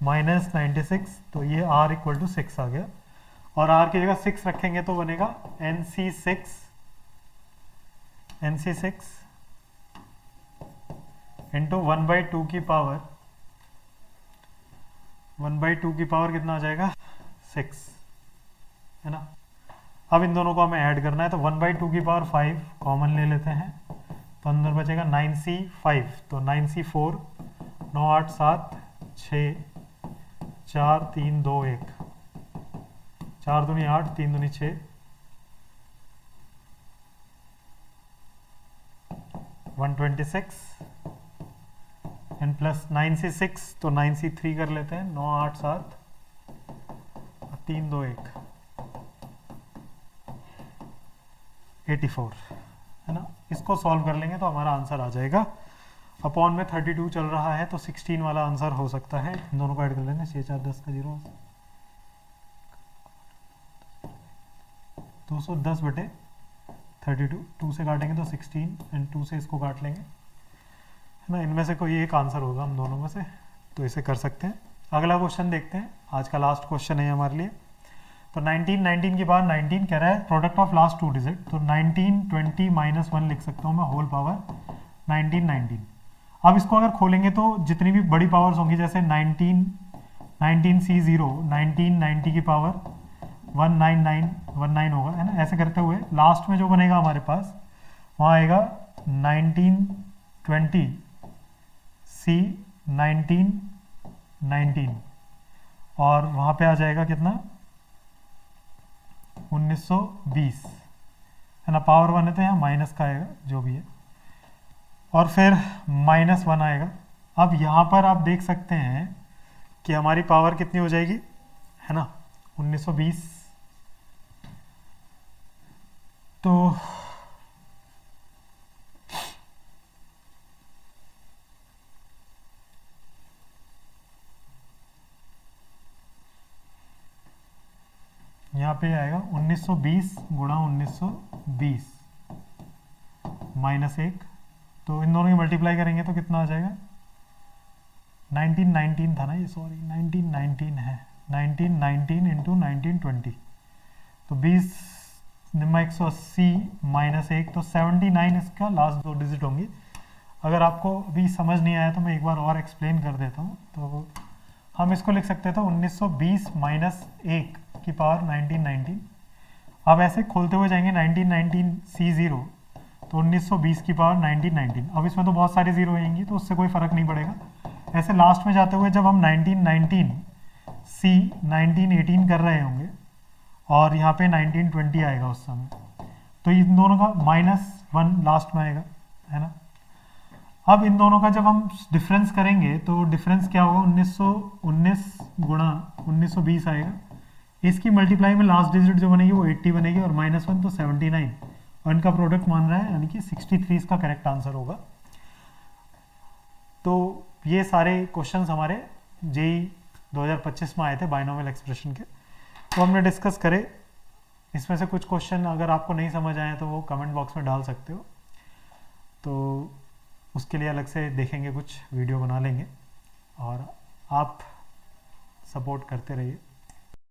माइनस 96, तो ये r इक्वल टू 6 आ गया, और r की जगह 6 रखेंगे तो बनेगा NC6 इंटू 1/2 की पावर, 1/2 की पावर कितना आ जाएगा 6 है ना। अब इन दोनों को हमें ऐड करना है, तो 1/2 की पावर 5 कॉमन ले लेते हैं, तो अंदर बचेगा 9c5, तो 9c4 9 8 7 6 4 3 2 1, 4 दूनी 8 3 दूनी 6, 126 एंड प्लस 9c6, तो 9c3 कर लेते हैं, 9 8 7 3 2 1, 84 है ना। इसको सॉल्व कर लेंगे तो हमारा आंसर आ जाएगा। अपॉन में 32 चल रहा है, तो 16 वाला आंसर हो सकता है। इन दोनों को ऐड कर लेंगे, 6 4 10 का 0, 210 बटे 32, 2 से काटेंगे तो 16 एंड 2 से इसको काट लेंगे है ना। इनमें से कोई एक आंसर होगा हम दोनों में से, तो इसे कर सकते हैं। अगला क्वेश्चन देखते हैं, आज का लास्ट क्वेश्चन है हमारे लिए। तो 19 की पावर 19 कह रहा है, प्रोडक्ट ऑफ लास्ट 2 डिजिट, तो 19 20 माइनस 1 लिख सकता हूँ मैं, होल पावर 19। अब इसको अगर खोलेंगे तो जितनी भी बड़ी पावर्स होंगी, जैसे 19c0 1990 की पावर 19919 होगा है ना। ऐसे करते हुए लास्ट में जो बनेगा हमारे पास, वहाँ आएगा 1920c 1919, और वहाँ पे आ जाएगा कितना 1920 है ना। पावर 1 है तो यहाँ माइनस का आएगा जो भी है, और फिर -1 आएगा। अब यहाँ पर आप देख सकते हैं कि हमारी पावर कितनी हो जाएगी है ना, 1920। तो यहाँ पे आएगा 1920 गुणा 1920 माइनस 1, तो इन दोनों की मल्टीप्लाई करेंगे तो कितना आ जाएगा, 1919 था ना ये, सॉरी 1919 है, 1919 इंटू 1920, तो 20 निम्मा 180 माइनस 1, तो 79 इसका लास्ट 2 डिजिट होंगी। अगर आपको अभी समझ नहीं आया तो मैं एक बार और एक्सप्लेन कर देता हूँ। तो हम इसको लिख सकते थे 1920 माइनस 1 की पावर 1919, अब ऐसे खोलते हुए जाएंगे 1919 C0, तो 1920 की पावर 1919। अब इसमें तो बहुत सारे जीरो आएंगी तो उससे कोई फर्क नहीं पड़ेगा। ऐसे लास्ट में जाते हुए जब हम 1919 C 1918 कर रहे होंगे और यहाँ पे 1920 आएगा उस समय, तो इन दोनों का -1 लास्ट में आएगा, है ना। अब इन दोनों का जब हम डिफरेंस करेंगे तो डिफरेंस क्या होगा, 1919 गुणा 1920 आएगा। इसकी मल्टीप्लाई में लास्ट डिजिट जो बनेगी वो 80 बनेगी और -1 तो 79, और इनका प्रोडक्ट मान रहा है, यानी कि 63 इसका करेक्ट आंसर होगा। तो ये सारे क्वेश्चंस हमारे जेई 2025 में आए थे बाइनोमियल एक्सप्रेशन के, तो हमने डिस्कस करे। इसमें से कुछ क्वेश्चन अगर आपको नहीं समझ आए तो वो कमेंट बॉक्स में डाल सकते हो, तो उसके लिए अलग से देखेंगे, कुछ वीडियो बना लेंगे, और आप सपोर्ट करते रहिए।